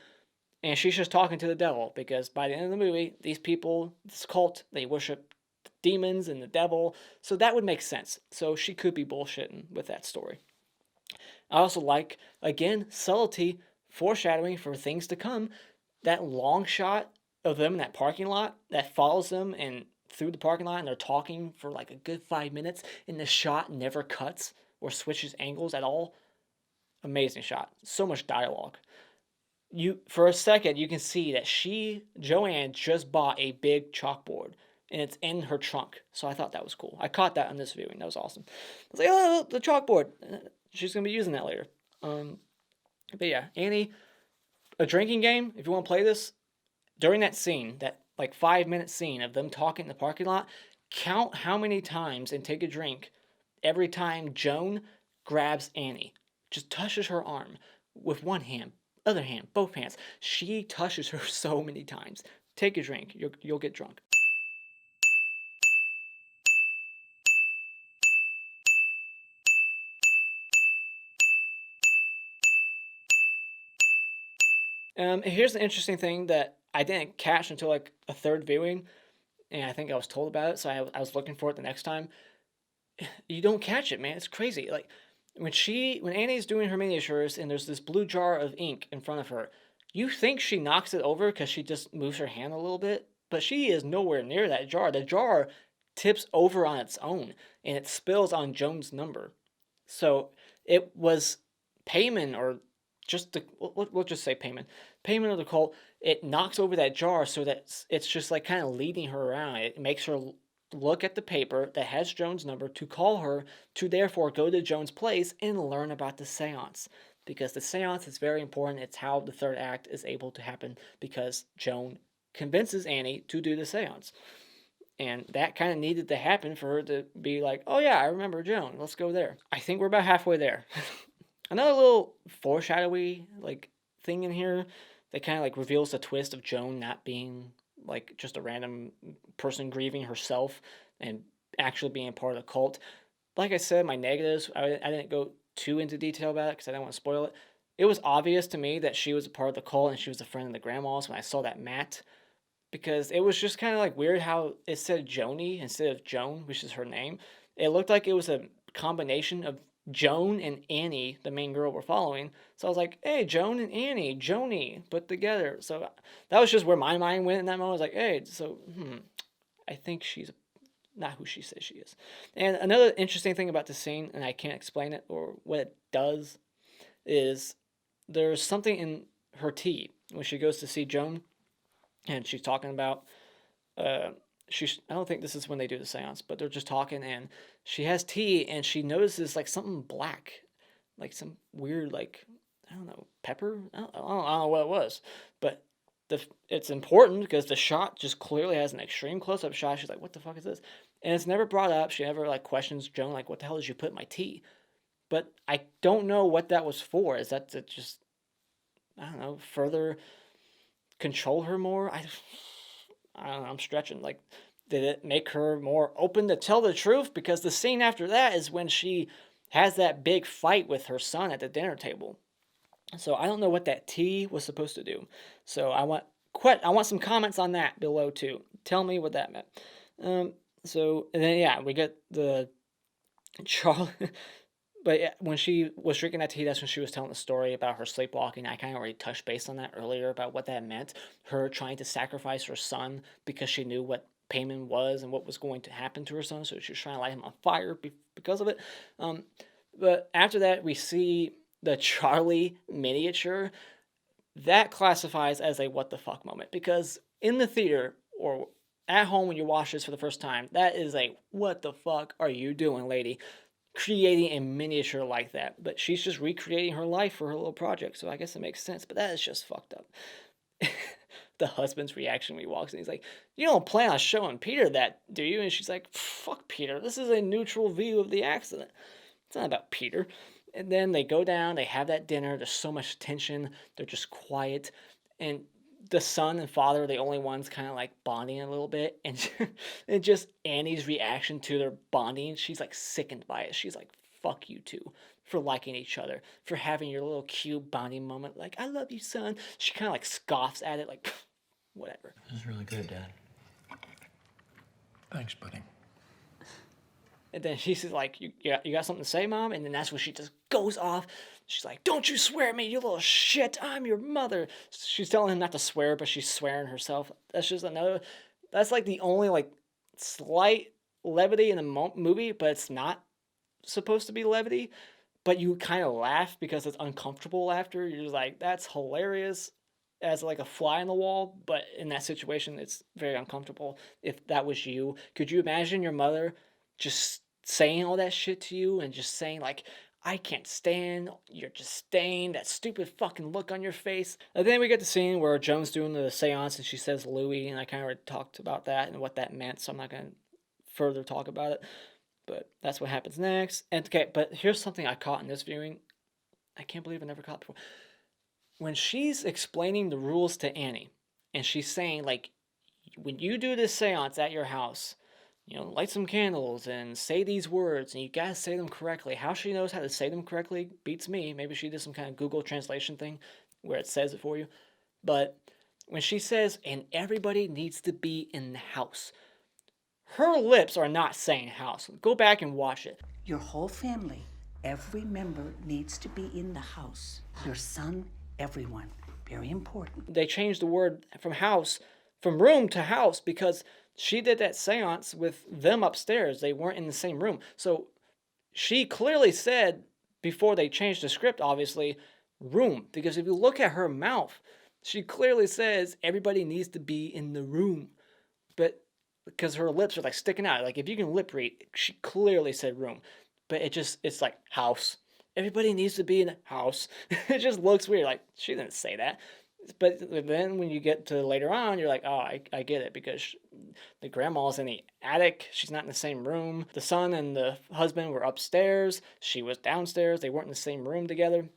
and she's just talking to the devil because by the end of the movie, these people, this cult, they worship demons and the devil, so that would make sense. So she could be bullshitting with that story. I also like, again, subtlety, foreshadowing for things to come. That long shot of them in that parking lot that follows them and through the parking lot, and they're talking for like a good 5 minutes, and the shot never cuts or switches angles at all. Amazing shot. So much dialogue. For a second, you can see that Joanne just bought a big chalkboard, and it's in her trunk. So I thought that was cool. I caught that on this viewing. That was awesome. I was like, oh, the chalkboard. She's going to be using that later. But yeah, Annie, a drinking game, if you want to play this, during that scene, that like 5-minute scene of them talking in the parking lot, count how many times and take a drink every time Joan grabs Annie. Just touches her arm with one hand, other hand, both hands. She touches her so many times. Take a drink. You'll get drunk. Here's the interesting thing that I didn't catch until like a third viewing, and I think I was told about it, so I was looking for it the next time. You don't catch it, man. It's crazy. Like when Annie's doing her miniatures and there's this blue jar of ink in front of her, you think she knocks it over because she just moves her hand a little bit, but she is nowhere near that jar. The jar tips over on its own and it spills on Joan's number. So it was payment or just we'll just say payment of the cult. It knocks over that jar so that it's just like kind of leading her around. It makes her look at the paper that has Joan's number to call her to therefore go to Joan's place and learn about the seance. Because the seance is very important. It's how the third act is able to happen because Joan convinces Annie to do the seance. And that kind of needed to happen for her to be like, oh yeah, I remember Joan. Let's go there. I think we're about halfway there. Another little foreshadowy like thing in here that kind of like reveals the twist of Joan not being like just a random person grieving herself and actually being part of the cult. Like I said, my negatives, I didn't go too into detail about it because I didn't want to spoil it. It was obvious to me that she was a part of the cult and she was a friend of the grandma's when I saw that mat, because it was just kind of like weird how it said Joni instead of Joan, which is her name. It looked like it was a combination of Joan and Annie, the main girl we're following. So I was like, hey, Joan and Annie, Joni, put together. So that was just where my mind went in that moment. I was like, hey, so, I think she's not who she says she is. And another interesting thing about the scene, and I can't explain it or what it does, is there's something in her tea when she goes to see Joan, and she's talking about I don't think this is when they do the seance, but they're just talking, and she has tea, and she notices like something black, like some weird, like, I don't know, pepper. I don't know what it was, but it's important because the shot just clearly has an extreme close up shot. She's like, "What the fuck is this?" And it's never brought up. She never like questions Joan, like, "What the hell did you put in my tea?" But I don't know what that was for. Is that to just, I don't know, further control her more? I don't know, I'm stretching. Like, did it make her more open to tell the truth? Because the scene after that is when she has that big fight with her son at the dinner table. So I don't know what that tea was supposed to do. So I want some comments on that below too. Tell me what that meant. So and then yeah, we get the Charlie. But yeah, when she was drinking that tea, that's when she was telling the story about her sleepwalking. I kind of already touched base on that earlier about what that meant. Her trying to sacrifice her son because she knew what payment was and what was going to happen to her son. So she was trying to light him on fire because of it. But after that, we see the Charlie miniature. That classifies as a what the fuck moment. Because in the theater or at home when you watch this for the first time, that is a what the fuck are you doing, lady? Creating a miniature like that, but she's just recreating her life for her little project, so I guess it makes sense, but that is just fucked up. The husband's reaction when he walks in, he's like, "You don't plan on showing Peter that, do you?" And she's like, "Fuck Peter, this is a neutral view of the accident. It's not about Peter." And then they go down, they have that dinner, there's so much tension, they're just quiet, and the son and father are the only ones kind of like bonding a little bit, and just Annie's reaction to their bonding, she's like sickened by it. She's like, "Fuck you two for liking each other, for having your little cute bonding moment. Like, I love you, son." She kind of like scoffs at it, like, whatever. This is really good, Dad. Thanks, buddy. And then she's like, you got something to say, Mom?" And then that's when she just goes off. She's like, "Don't you swear at me, you little shit. I'm your mother." She's telling him not to swear, but she's swearing herself. That's just another, that's like the only like slight levity in the movie, but it's not supposed to be levity. But you kind of laugh because it's uncomfortable laughter. You're just like, that's hilarious as like a fly on the wall. But in that situation, it's very uncomfortable. If that was you, could you imagine your mother just saying all that shit to you and just saying like, "I can't stand, you're just staying, that stupid fucking look on your face"? And then we get the scene where Joan's doing the seance and she says Louis, and I kind of already talked about that and what that meant, so I'm not going to further talk about it. But that's what happens next. And okay, but here's something I caught in this viewing. I can't believe I never caught before. When she's explaining the rules to Annie, and she's saying like, when you do this seance at your house, light some candles and say these words, and you gotta say them correctly. How she knows how to say them correctly beats me. Maybe she did some kind of Google translation thing where it says it for you. But when she says, "and everybody needs to be in the house," her lips are not saying house. Go back and watch it. Your whole family, every member needs to be in the house. Your son, everyone. Very important. They changed the word from room to house because she did that seance with them upstairs. They weren't in the same room. So she clearly said, before they changed the script, obviously, room. Because if you look at her mouth, she clearly says everybody needs to be in the room. But because her lips are like sticking out. Like if you can lip read, she clearly said room. But it's like house. Everybody needs to be in the house. It just looks weird. Like, she didn't say that. But then when you get to later on, you're like, oh, I get it, because the grandma's in the attic. She's not in the same room. The son and the husband were upstairs. She was downstairs. They weren't in the same room together.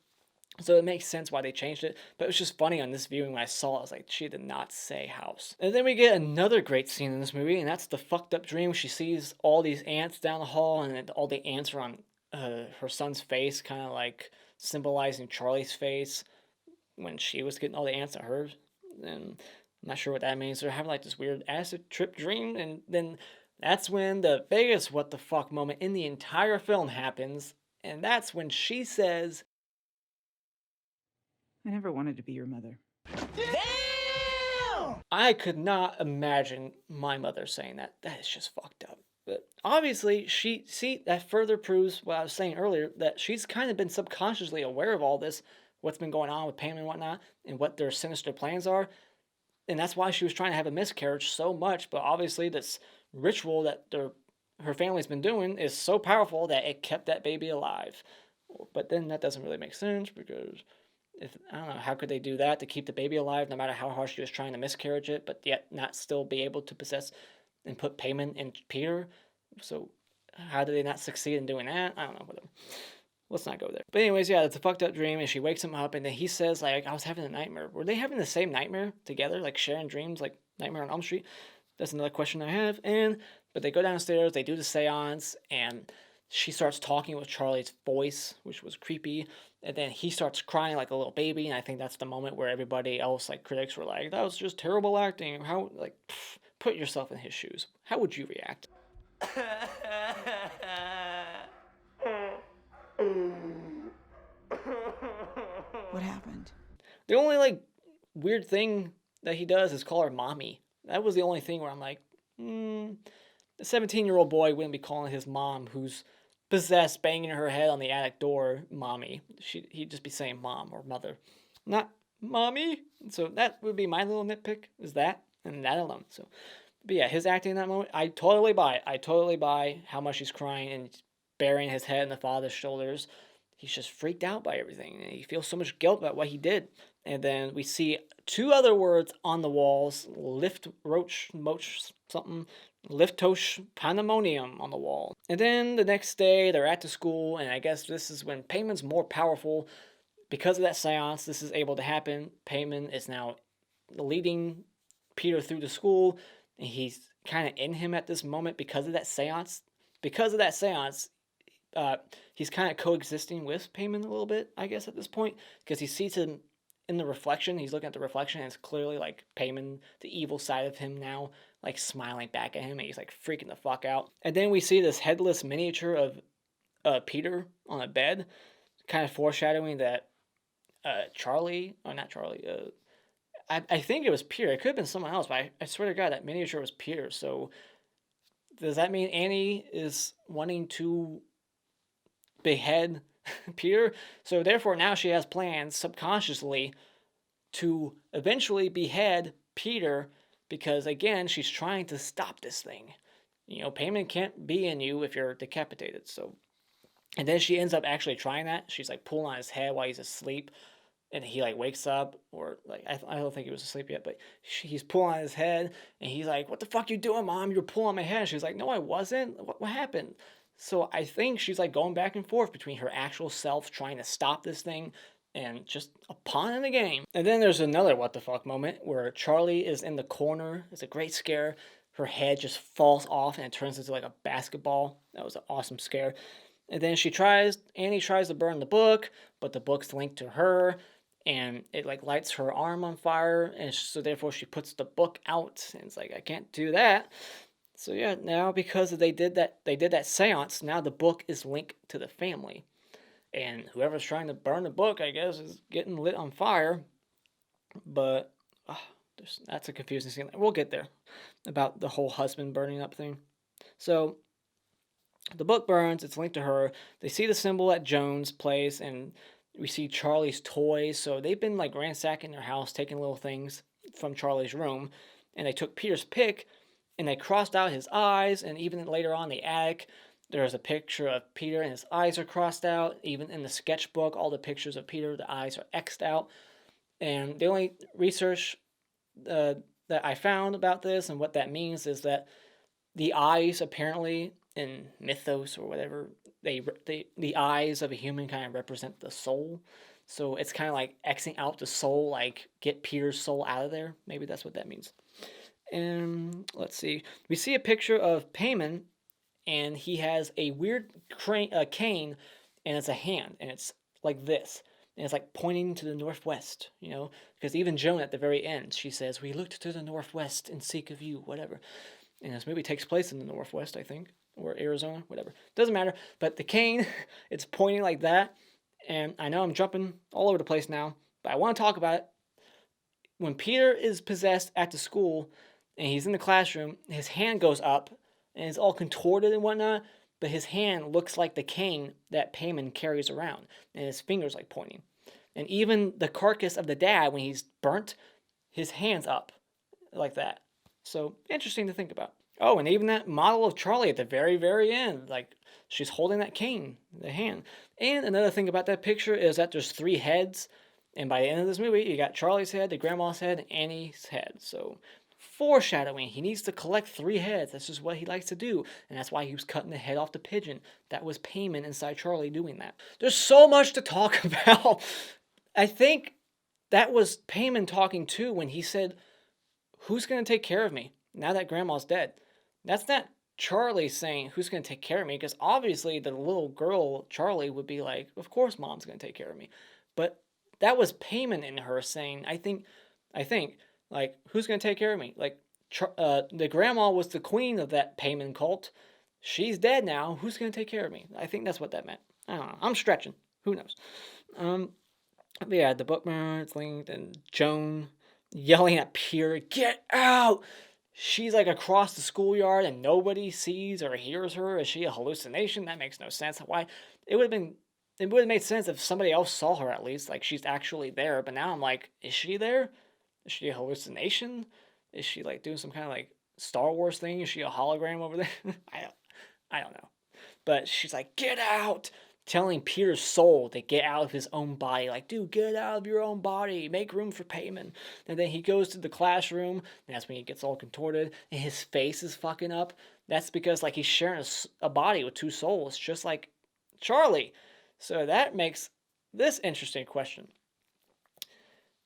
So it makes sense why they changed it. But it was just funny on this viewing when I saw it. I was like, she did not say house. And then we get another great scene in this movie, and that's the fucked up dream. She sees all these ants down the hall, and all the ants are on her son's face, kind of like symbolizing Charlie's face when she was getting all the ants at her. And I'm not sure what that means. They're having like this weird acid trip dream, and then that's when the biggest what the fuck moment in the entire film happens, and that's when she says, "I never wanted to be your mother." I could not imagine my mother saying that. That is just fucked up. But obviously, that further proves what I was saying earlier, that she's kind of been subconsciously aware of all this, what's been going on with Pam and whatnot, and what their sinister plans are. And that's why she was trying to have a miscarriage so much. But obviously, this ritual that her family's been doing is so powerful that it kept that baby alive. But then that doesn't really make sense, because I don't know, how could they do that to keep the baby alive no matter how hard she was trying to miscarriage it, but yet not still be able to possess and put Payman in Peter? So how did they not succeed in doing that? I don't know, whatever. Let's not go there. But anyways, yeah, it's a fucked up dream, and she wakes him up, and then he says, like, I was having a nightmare. Were they having the same nightmare together, like sharing dreams, like Nightmare on Elm Street? That's another question I have. But they go downstairs, they do the seance, and she starts talking with Charlie's voice, which was creepy. And then he starts crying like a little baby, and I think that's the moment where everybody else, like critics, were like, that was just terrible acting. How, like, put yourself in his shoes. How would you react? What happened? The only, like, weird thing that he does is call her mommy. That was the only thing where I'm like, a 17-year-old boy wouldn't be calling his mom, who's possessed, banging her head on the attic door, mommy. He'd just be saying mom or mother, not mommy. So that would be my little nitpick, is that, and that alone. So, but yeah, his acting in that moment, I totally buy it. I totally buy how much he's crying and burying his head in the father's shoulders. He's just freaked out by everything, and he feels so much guilt about what he did. And then we see two other words on the walls: lift, roach, moch, something, liftosh, pandemonium on the wall. And then the next day, they're at the school, and I guess this is when Payman's more powerful. Because of that seance, this is able to happen. Payman is now leading Peter through the school, and he's kind of in him at this moment because of that seance. Because of that seance, he's kind of coexisting with Payman a little bit, I guess, at this point, because he sees him in the reflection. He's looking at the reflection, and it's clearly like Payman, the evil side of him now, like smiling back at him, and he's like freaking the fuck out. And then we see this headless miniature of Peter on a bed, kind of foreshadowing that Charlie, or not Charlie, I think it was Peter. It could have been someone else, but I swear to God, that miniature was Peter. So does that mean Annie is wanting to behead Peter? So therefore now she has plans subconsciously to eventually behead Peter, because again, she's trying to stop this thing. You know, Payman can't be in you if you're decapitated. So, and then she ends up actually trying that. She's like pulling on his head while he's asleep, and he like wakes up, or like I don't think he was asleep yet, but he's pulling on his head, and he's like, "What the fuck you doing, Mom? You're pulling on my head." And she's like, "No, I wasn't. What happened?" So I think she's like going back and forth between her actual self trying to stop this thing and just a pawn in the game. And then there's another what the fuck moment where Charlie is in the corner. It's a great scare. Her head just falls off and it turns into like a basketball. That was an awesome scare. And then Annie tries to burn the book, but the book's linked to her, and it like lights her arm on fire, and so therefore she puts the book out, and it's like, I can't do that. So yeah, now because they did that seance, now the book is linked to the family. And whoever's trying to burn the book, I guess, is getting lit on fire. But that's a confusing scene. We'll get there about the whole husband burning up thing. So the book burns, it's linked to her. They see the symbol at Jones' place, and we see Charlie's toys. So they've been like ransacking their house, taking little things from Charlie's room. And they took Peter's pick, and they crossed out his eyes. And even later on in the attic, there's a picture of Peter, and his eyes are crossed out. Even in the sketchbook, all the pictures of Peter, the eyes are X'd out. And the only research that I found about this and what that means is that the eyes, apparently in mythos or whatever, the eyes of a human kind of represent the soul. So it's kind of like Xing out the soul, like get Peter's soul out of there. Maybe that's what that means. And let's see. We see a picture of Payman, and he has a weird cane, and it's a hand, and it's like this. And it's like pointing to the northwest, you know, because even Joan at the very end, she says, "We looked to the northwest in seek of you," whatever. And this movie takes place in the northwest, I think, or Arizona, whatever. Doesn't matter. But the cane, it's pointing like that. And I know I'm jumping all over the place now, but I want to talk about it. When Peter is possessed at the school and he's in the classroom, his hand goes up and it's all contorted and whatnot, but his hand looks like the cane that Payman carries around, and his fingers like pointing. And even the carcass of the dad, when he's burnt, his hand's up like that. So interesting to think about. Oh, and even that model of Charlie at the very, very end, like she's holding that cane, the hand. And another thing about that picture is that there's 3 heads, and by the end of this movie, you got Charlie's head, the grandma's head, and Annie's head. So foreshadowing, he needs to collect 3 heads. That's just what he likes to do, and that's why he was cutting the head off the pigeon. That was Payman inside Charlie doing that. There's so much to talk about. I think that was Payman talking too when he said, "Who's going to take care of me now that grandma's dead?" That's not Charlie saying, "Who's going to take care of me?" Because obviously the little girl, Charlie, would be like, "Of course mom's going to take care of me." But that was Payman in her saying, I think, like, "Who's going to take care of me?" Like, the grandma was the queen of that Payman cult. She's dead now. Who's going to take care of me? I think that's what that meant. I don't know. I'm stretching. Who knows? But yeah, the bookmarks linked, and Joan yelling at Peter, "Get out!" She's like across the schoolyard and nobody sees or hears her. Is she a hallucination? That makes no sense. Why? It would have made sense if somebody else saw her at least, like she's actually there. But now I'm like, is she there? Is she a hallucination? Is she like doing some kind of like Star Wars thing? Is she a hologram over there? I don't know. But she's like, "Get out!" Telling Peter's soul to get out of his own body. Like, dude, get out of your own body. Make room for Payman. And then he goes to the classroom, and that's when he gets all contorted, and his face is fucking up. That's because, like, he's sharing a body with 2 souls, just like Charlie. So that makes this interesting question.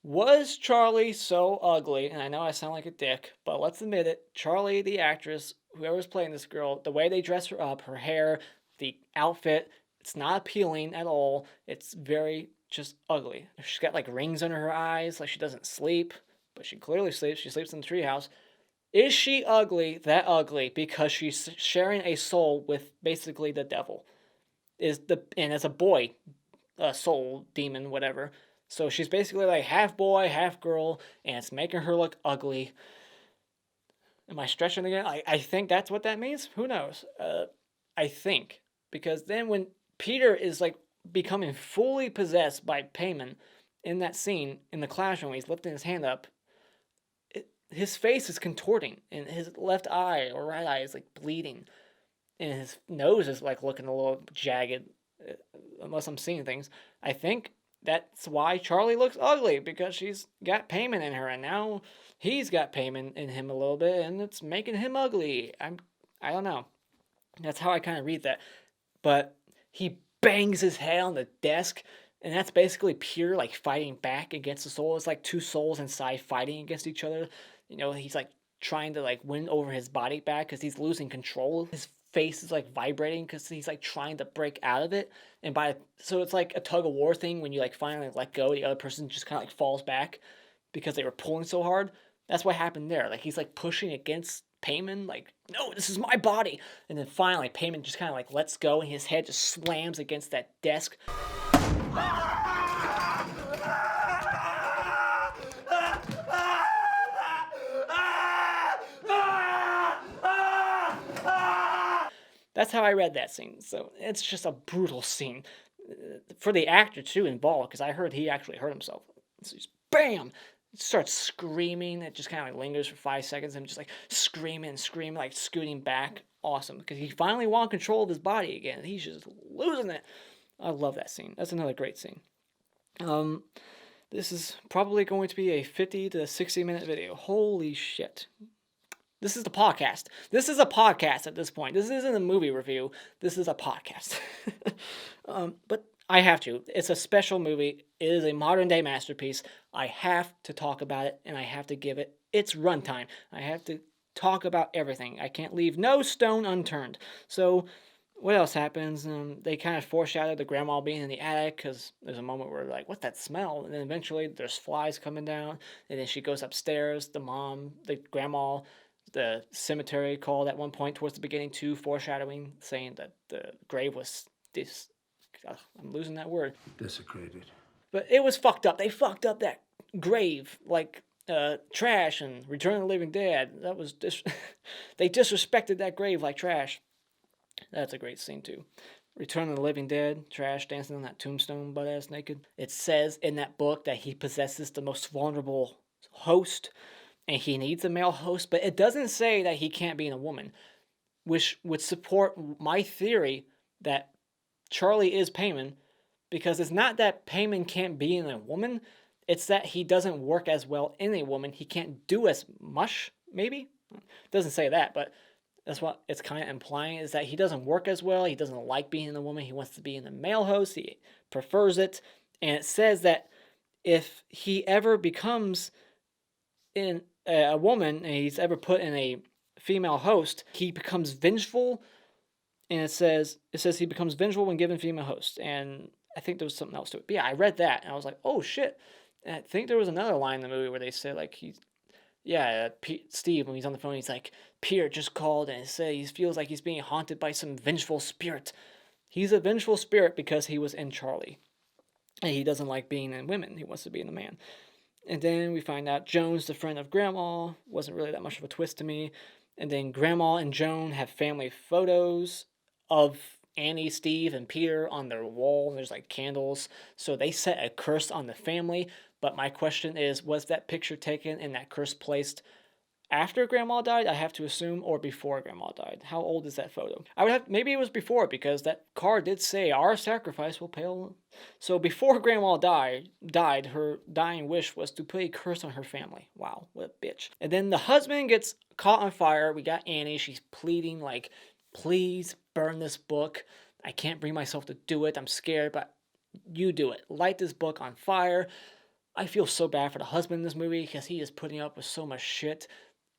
Was Charlie so ugly? And I know I sound like a dick, but let's admit it. Charlie, the actress, whoever's playing this girl, the way they dress her up, her hair, the outfit, it's not appealing at all. It's very just ugly. She's got like rings under her eyes, like she doesn't sleep, but she clearly sleeps. She sleeps in the treehouse. Is she ugly, that ugly, because she's sharing a soul with basically the devil? And as a boy, a soul, demon, whatever. So she's basically like half boy, half girl, and it's making her look ugly. Am I stretching again? I think that's what that means. Who knows? I think. Because then when Peter is like becoming fully possessed by Payman in that scene in the classroom, he's lifting his hand up, his face is contorting, and his left eye or right eye is like bleeding, and his nose is like looking a little jagged, unless I'm seeing things. I think that's why Charlie looks ugly, because she's got Payman in her, and now he's got Payman in him a little bit, and it's making him ugly. I don't know. That's how I kind of read that. But he bangs his head on the desk, and that's basically Peter like fighting back against the soul. It's like 2 souls inside fighting against each other. You know, he's like trying to like win over his body back because he's losing control. His face is like vibrating because he's like trying to break out of it. And so it's like a tug of war thing when you like finally let go, the other person just kind of like falls back because they were pulling so hard. That's what happened there. Like he's like pushing against Payman, like, "No, this is my body." And then finally Payman just kind of like lets go, and his head just slams against that desk. That's how I read that scene. So it's just a brutal scene for the actor too involved, because I heard he actually hurt himself. So just bam, starts screaming. It just kind of like lingers for 5 seconds. And just like screaming, like scooting back. Awesome, because he finally won control of his body again. He's just losing it. I love that scene. That's another great scene. This is probably going to be a 50 to 60 minute video. Holy shit. This is the podcast. This is a podcast at this point. This isn't a movie review. This is a podcast. But I have to. It's a special movie. It is a modern day masterpiece. I have to talk about it, and I have to give it its runtime. I have to talk about everything. I can't leave no stone unturned. So what else happens? They kind of foreshadow the grandma being in the attic, because there's a moment where like, what's that smell? And then eventually there's flies coming down, and then she goes upstairs. The grandma, the cemetery called at one point towards the beginning too, foreshadowing, saying that the grave was I'm losing that word. Desecrated. But it was fucked up. They fucked up that grave. Like, trash and Return of the Living Dead. That was they disrespected that grave like trash. That's a great scene too. Return of the Living Dead, trash dancing on that tombstone, butt ass naked. It says in that book that he possesses the most vulnerable host, and he needs a male host, but it doesn't say that he can't be in a woman, which would support my theory that Charlie is Payman, because it's not that Payman can't be in a woman, it's that he doesn't work as well in a woman. He can't do as much, maybe? It doesn't say that, but that's what it's kind of implying, is that he doesn't work as well. He doesn't like being in a woman. He wants to be in a male host. He prefers it. And it says that if he ever becomes in a woman and he's ever put in a female host, he becomes vengeful. And it says he becomes vengeful when given female host. And I think there was something else to it. But yeah, I read that and I was like, oh shit. And I think there was another line in the movie where they said like Steve, when he's on the phone, he's like, Pierre just called and said he feels like he's being haunted by some vengeful spirit. He's a vengeful spirit because he was in Charlie. And he doesn't like being in women. He wants to be in a man. And then we find out Joan's the friend of Grandma. Wasn't really that much of a twist to me. And then Grandma and Joan have family photos of Annie, Steve, and Peter on their wall. There's like candles. So they set a curse on the family. But my question is, was that picture taken and that curse placed after Grandma died, I have to assume, or before Grandma died? How old is that photo? Maybe it was before, because that card did say, our sacrifice will pale. So before Grandma died, her dying wish was to put a curse on her family. Wow, what a bitch. And then the husband gets caught on fire. We got Annie. She's pleading like, please burn this book. I can't bring myself to do it. I'm scared, but you do it. Light this book on fire. I feel so bad for the husband in this movie because he is putting up with so much shit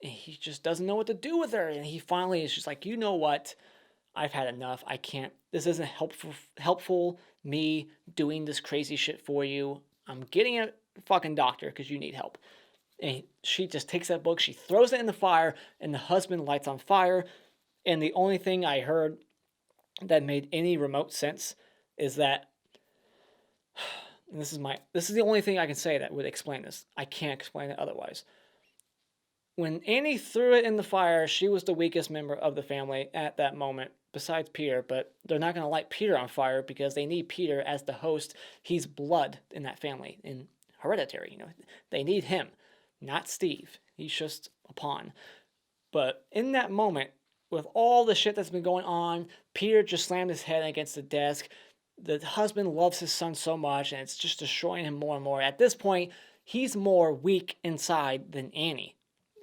and he just doesn't know what to do with her. And he finally is just like, you know what? I've had enough. I can't. This isn't helpful me doing this crazy shit for you. I'm getting a fucking doctor because you need help. And she just takes that book, she throws it in the fire, and the husband lights on fire. And the only thing I heard that made any remote sense is that, and this is the only thing I can say that would explain this. I can't explain it otherwise. When Annie threw it in the fire, she was the weakest member of the family at that moment, besides Peter, but they're not going to light Peter on fire because they need Peter as the host. He's blood in that family, in Hereditary, you know. They need him, not Steve. He's just a pawn. But in that moment, with all the shit that's been going on, Peter just slammed his head against the desk. The husband loves his son so much, and it's just destroying him more and more. At this point, he's more weak inside than Annie.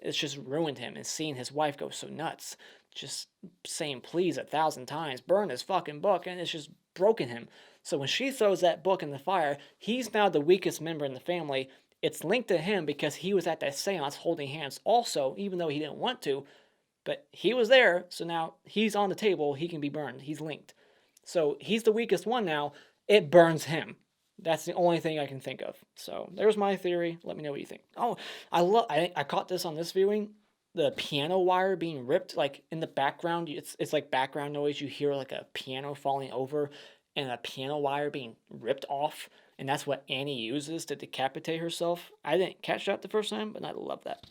It's just ruined him, and seeing his wife go so nuts, just saying please 1,000 times, burn this fucking book, and it's just broken him. So when she throws that book in the fire, he's now the weakest member in the family. It's linked to him because he was at that seance holding hands also, even though he didn't want to, but he was there, so now he's on the table, he can be burned, he's linked. So he's the weakest one now. It burns him. That's the only thing I can think of. So there's my theory. Let me know what you think. Oh, I caught this on this viewing. The piano wire being ripped, like in the background. It's like background noise. You hear like a piano falling over and a piano wire being ripped off. And that's what Annie uses to decapitate herself. I didn't catch that the first time, but I love that.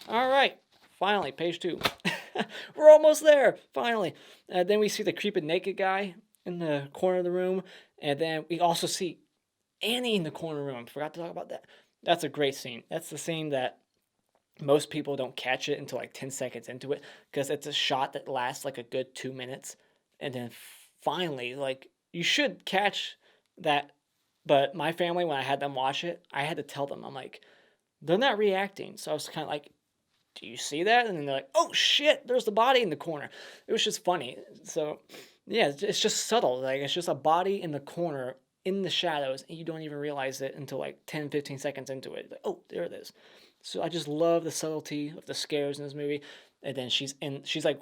All right. Finally, page 2. We're almost there, finally. Then we see the creepy naked guy in the corner of the room. And then we also see Annie in the corner room. I forgot to talk about that. That's a great scene. That's the scene that most people don't catch it until like 10 seconds into it. Because it's a shot that lasts like a good 2 minutes. And then finally, like, you should catch that. But my family, when I had them watch it, I had to tell them, I'm like, they're not reacting. So I was kind of like, do you see that? And then they're like, oh shit, there's the body in the corner. It was just funny. So yeah, it's just subtle. Like, it's just a body in the corner in the shadows, and you don't even realize it until like 10, 15 seconds into it. Like, oh, there it is. So I just love the subtlety of the scares in this movie. And then she's like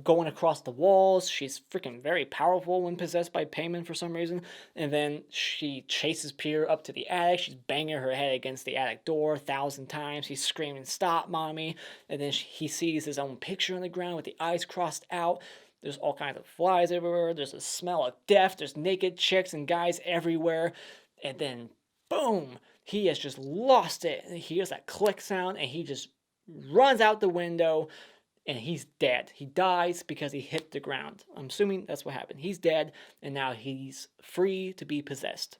going across the walls. She's freaking very powerful when possessed by Payman for some reason. And then she chases Peter up to the attic. She's banging her head against the attic door 1,000 times. He's screaming, "Stop, mommy!" And then he sees his own picture on the ground with the eyes crossed out. There's all kinds of flies everywhere. There's a smell of death. There's naked chicks and guys everywhere. And then, boom! he has just lost it. And he hears that click sound, and he just runs out the window, and he's dead. He dies because he hit the ground. I'm assuming that's what happened. He's dead, and now he's free to be possessed.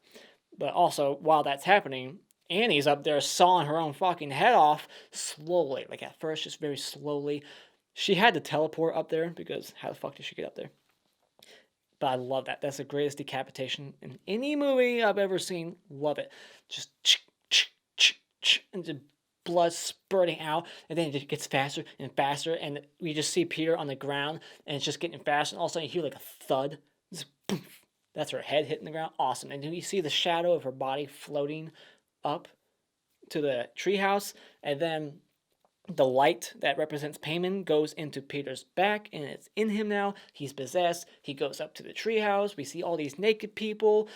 But also, while that's happening, Annie's up there sawing her own fucking head off slowly. Like, at first, just very slowly. She had to teleport up there, because how the fuck did she get up there? But I love that. That's the greatest decapitation in any movie I've ever seen. Love it. Just and the blood spurting out, and then it just gets faster and faster, and we just see Peter on the ground, and it's just getting faster, and all of a sudden you hear like a thud. Just, poof. That's her head hitting the ground. Awesome. And then you see the shadow of her body floating up to the treehouse, and then the light that represents Payman goes into Peter's back, and it's in him now. He's possessed. He goes up to the treehouse. We see all these naked people.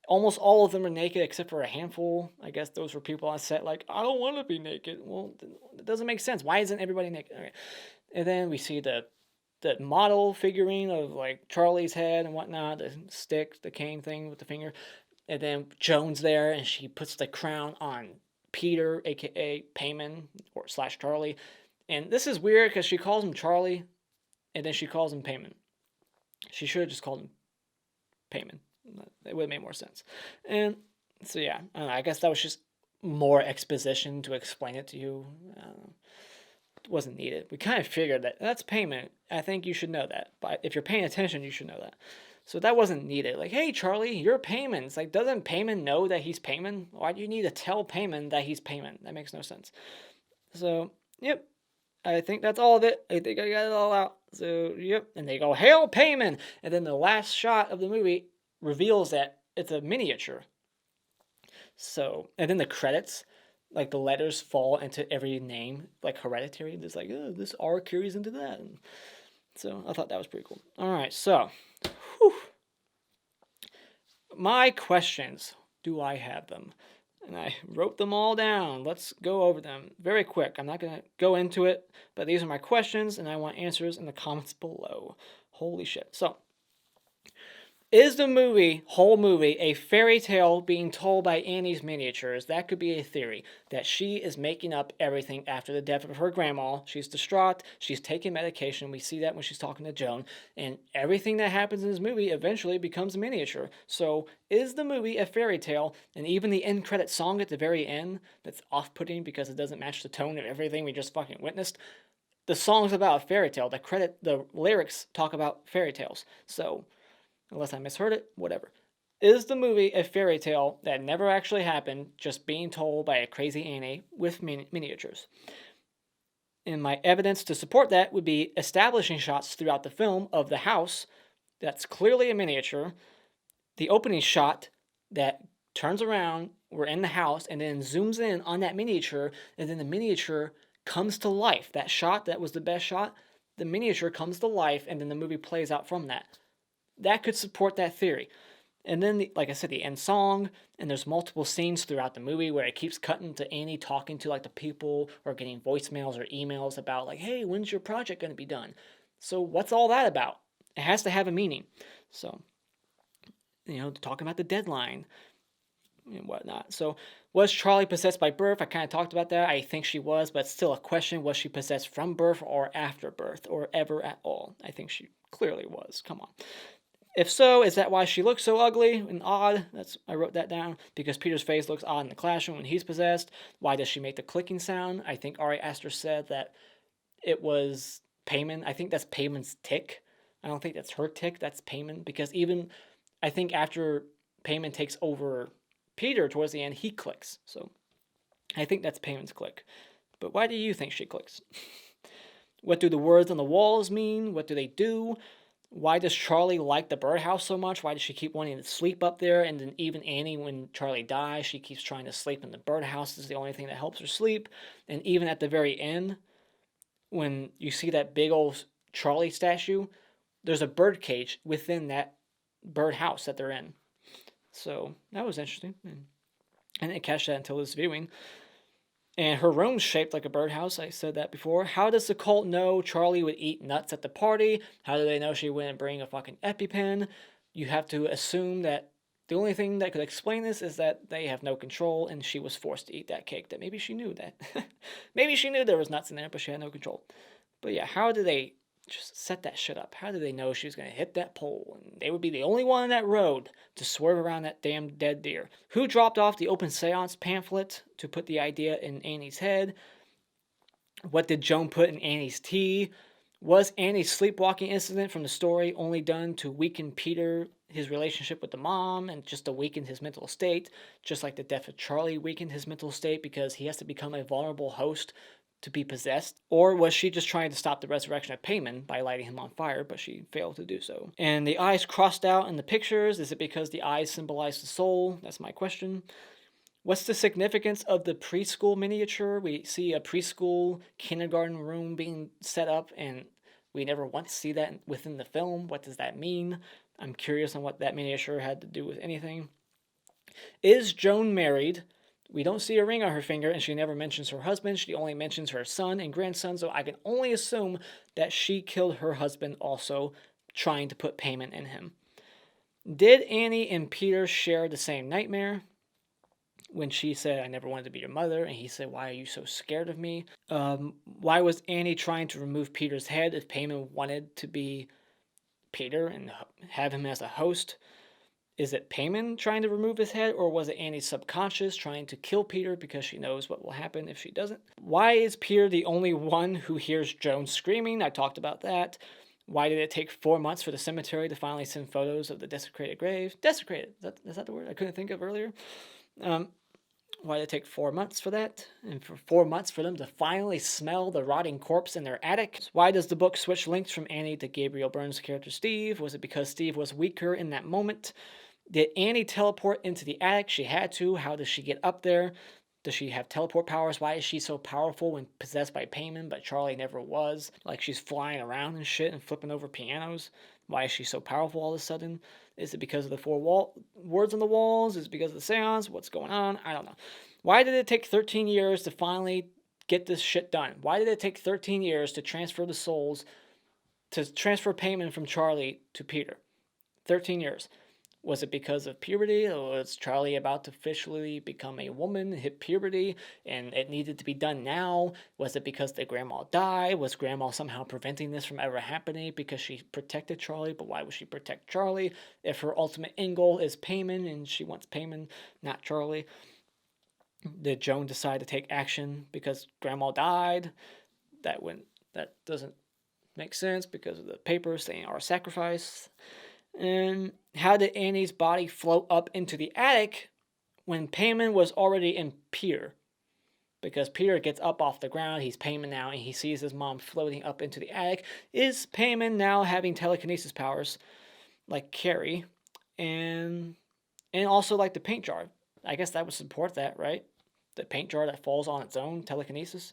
Almost all of them are naked except for a handful. I guess those were people on set like, I don't want to be naked. Well, it doesn't make sense. Why isn't everybody naked? Okay. And then we see the model figurine of like Charlie's head and whatnot, the stick, the cane thing with the finger. And then Joan's there, and she puts the crown on Peter, aka Payman, or / Charlie. And this is weird because she calls him Charlie, and then she calls him Payman. She should have just called him Payman. It would have made more sense. And so yeah, I don't know, I guess that was just more exposition to explain it to you. It wasn't needed. We kind of figured that that's Payman. I think you should know that. But if you're paying attention, you should know that. So that wasn't needed. Like, hey, Charlie, you're Payman. It's like, doesn't Payman know that he's Payman? Why do you need to tell Payman that he's Payman? That makes no sense. So, yep. I think that's all of it. I think I got it all out. So, yep. And they go, hail Payman! And then the last shot of the movie reveals that it's a miniature. So, and then the credits, like the letters fall into every name, like Hereditary. There's like, oh, this R carries into that. And so I thought that was pretty cool. All right, so, whew. My questions, do I have them? And I wrote them all down. Let's go over them very quick. I'm not going to go into it, but these are my questions, and I want answers in the comments below. Holy shit. So, is the whole movie, a fairy tale being told by Annie's miniatures? That could be a theory, that she is making up everything after the death of her grandma. She's distraught, she's taking medication, we see that when she's talking to Joan, and everything that happens in this movie eventually becomes a miniature. So, is the movie a fairy tale? And even the end credit song at the very end, that's off-putting because it doesn't match the tone of everything we just fucking witnessed. The song's about a fairy tale, the lyrics talk about fairy tales. So, unless I misheard it, whatever. Is the movie a fairy tale that never actually happened, just being told by a crazy Annie with miniatures? And my evidence to support that would be establishing shots throughout the film of the house that's clearly a miniature, the opening shot that turns around, we're in the house, and then zooms in on that miniature, and then the miniature comes to life. That shot that was the best shot, the miniature comes to life, and then the movie plays out from that. That could support that theory. And then, like I said, the end song, and there's multiple scenes throughout the movie where it keeps cutting to Annie talking to, like, the people, or getting voicemails or emails about, like, hey, when's your project going to be done? So what's all that about? It has to have a meaning. So, talking about the deadline and whatnot. So, was Charlie possessed by birth? I kind of talked about that. I think she was, but it's still a question. Was she possessed from birth or after birth, or ever at all? I think she clearly was. Come on. If so, is that why she looks so ugly and odd? I wrote that down. Because Peter's face looks odd in the classroom when he's possessed. Why does she make the clicking sound? I think Ari Aster said that it was Payman. I think that's Payman's tick. I don't think that's her tick. That's Payman. Because even, I think after Payman takes over Peter towards the end, he clicks. So, I think that's Payman's click. But why do you think she clicks? What do the words on the walls mean? What do they do? Why does Charlie like the birdhouse so much? Why does she keep wanting to sleep up there? And then even Annie, when Charlie dies, she keeps trying to sleep in the birdhouse. It's the only thing that helps her sleep. And even at the very end, when you see that big old Charlie statue, there's a bird cage within that birdhouse that they're in. So that was interesting. I didn't catch that until this viewing. And her room's shaped like a birdhouse. I said that before. How does the cult know Charlie would eat nuts at the party? How do they know she wouldn't bring a fucking EpiPen? You have to assume that The only thing that could explain this is that they have no control and she was forced to eat that cake. That maybe she knew that. Maybe she knew there was nuts in there, but she had no control. But yeah, how did they just set that shit up? How did they know she was going to hit that pole? And they would be the only one on that road to swerve around that damn dead deer. Who dropped off the open seance pamphlet to put the idea in Annie's head? What did Joan put in Annie's tea? Was Annie's sleepwalking incident from the story only done to weaken Peter, his relationship with the mom, and just to weaken his mental state, just like the death of Charlie weakened his mental state because he has to become a vulnerable host to be possessed? Or was she just trying to stop the resurrection of Payman by lighting him on fire, but she failed to do so? And the eyes crossed out in the pictures, is it because the eyes symbolize the soul? That's my question. What's the significance of the preschool miniature? We see a preschool kindergarten room being set up, and we never once see that within the film. What does that mean? I'm curious on what that miniature had to do with anything. Is Joan married? We don't see a ring on her finger, and she never mentions her husband. She only mentions her son and grandson, so I can only assume that she killed her husband also, trying to put Payman in him. Did Annie and Peter share the same nightmare? When she said, I never wanted to be your mother, and he said, why are you so scared of me? Why was Annie trying to remove Peter's head if Payman wanted to be Peter and have him as a host? Is it Payman trying to remove his head, or was it Annie's subconscious trying to kill Peter because she knows what will happen if she doesn't? Why is Peter the only one who hears Joan screaming? I talked about that. Why did it take 4 months for the cemetery to finally send photos of the desecrated grave? Desecrated, is that the word I couldn't think of earlier? Why did it take 4 months for that? And for 4 months for them to finally smell the rotting corpse in their attic? Why does the book switch links from Annie to Gabriel Byrne's character Steve? Was it because Steve was weaker in that moment? Did Annie teleport into the attic? She had to. How does she get up there? Does she have teleport powers? Why is she so powerful when possessed by Payman, but Charlie never was? Like she's flying around and shit and flipping over pianos. Why is she so powerful all of a sudden? Is it because of the words on the walls? Is it because of the seance? What's going on? I don't know. Why did it take 13 years to finally get this shit done? Why did it take 13 years to transfer the souls, to transfer Payman from Charlie to Peter? 13 years. Was it because of puberty, or was Charlie about to officially become a woman, hit puberty, and it needed to be done now? Was it because the grandma died? Was grandma somehow preventing this from ever happening because she protected Charlie? But why would she protect Charlie if her ultimate end goal is Payman and she wants Payman, not Charlie? Did Joan decide to take action because grandma died? That doesn't make sense because of the papers saying our sacrifice. And how did Annie's body float up into the attic when Payman was already in Peter? Because Peter gets up off the ground, he's Payman now, and he sees his mom floating up into the attic. Is Payman now having telekinesis powers like Carrie? And also like the paint jar. I guess that would support that, right? The paint jar that falls on its own, telekinesis.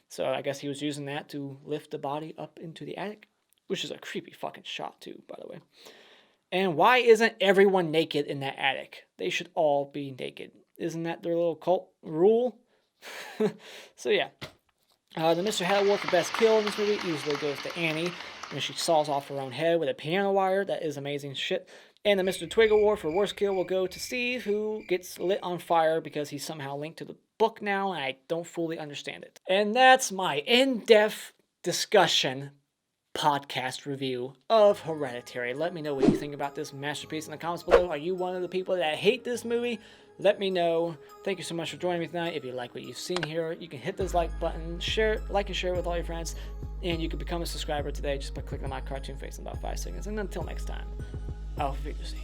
So I guess he was using that to lift the body up into the attic. Which is a creepy fucking shot too, by the way. And why isn't everyone naked in that attic? They should all be naked. Isn't that their little cult rule? So yeah. The Mr. Head Award for Best Kill in this movie usually goes to Annie when she saws off her own head with a piano wire. That is amazing shit. And the Mr. Twig Award for Worst Kill will go to Steve, who gets lit on fire because he's somehow linked to the book now, and I don't fully understand it. And that's my in-depth discussion podcast review of Hereditary. Let me know what you think about this masterpiece in the comments below. Are you one of the people that hate this movie? Let me know. Thank you so much for joining me tonight. If you like what you've seen here, you can hit this like button, like and share with all your friends, and you can become a subscriber today just by clicking on my cartoon face in about 5 seconds. And until next time, auf Wiedersehen.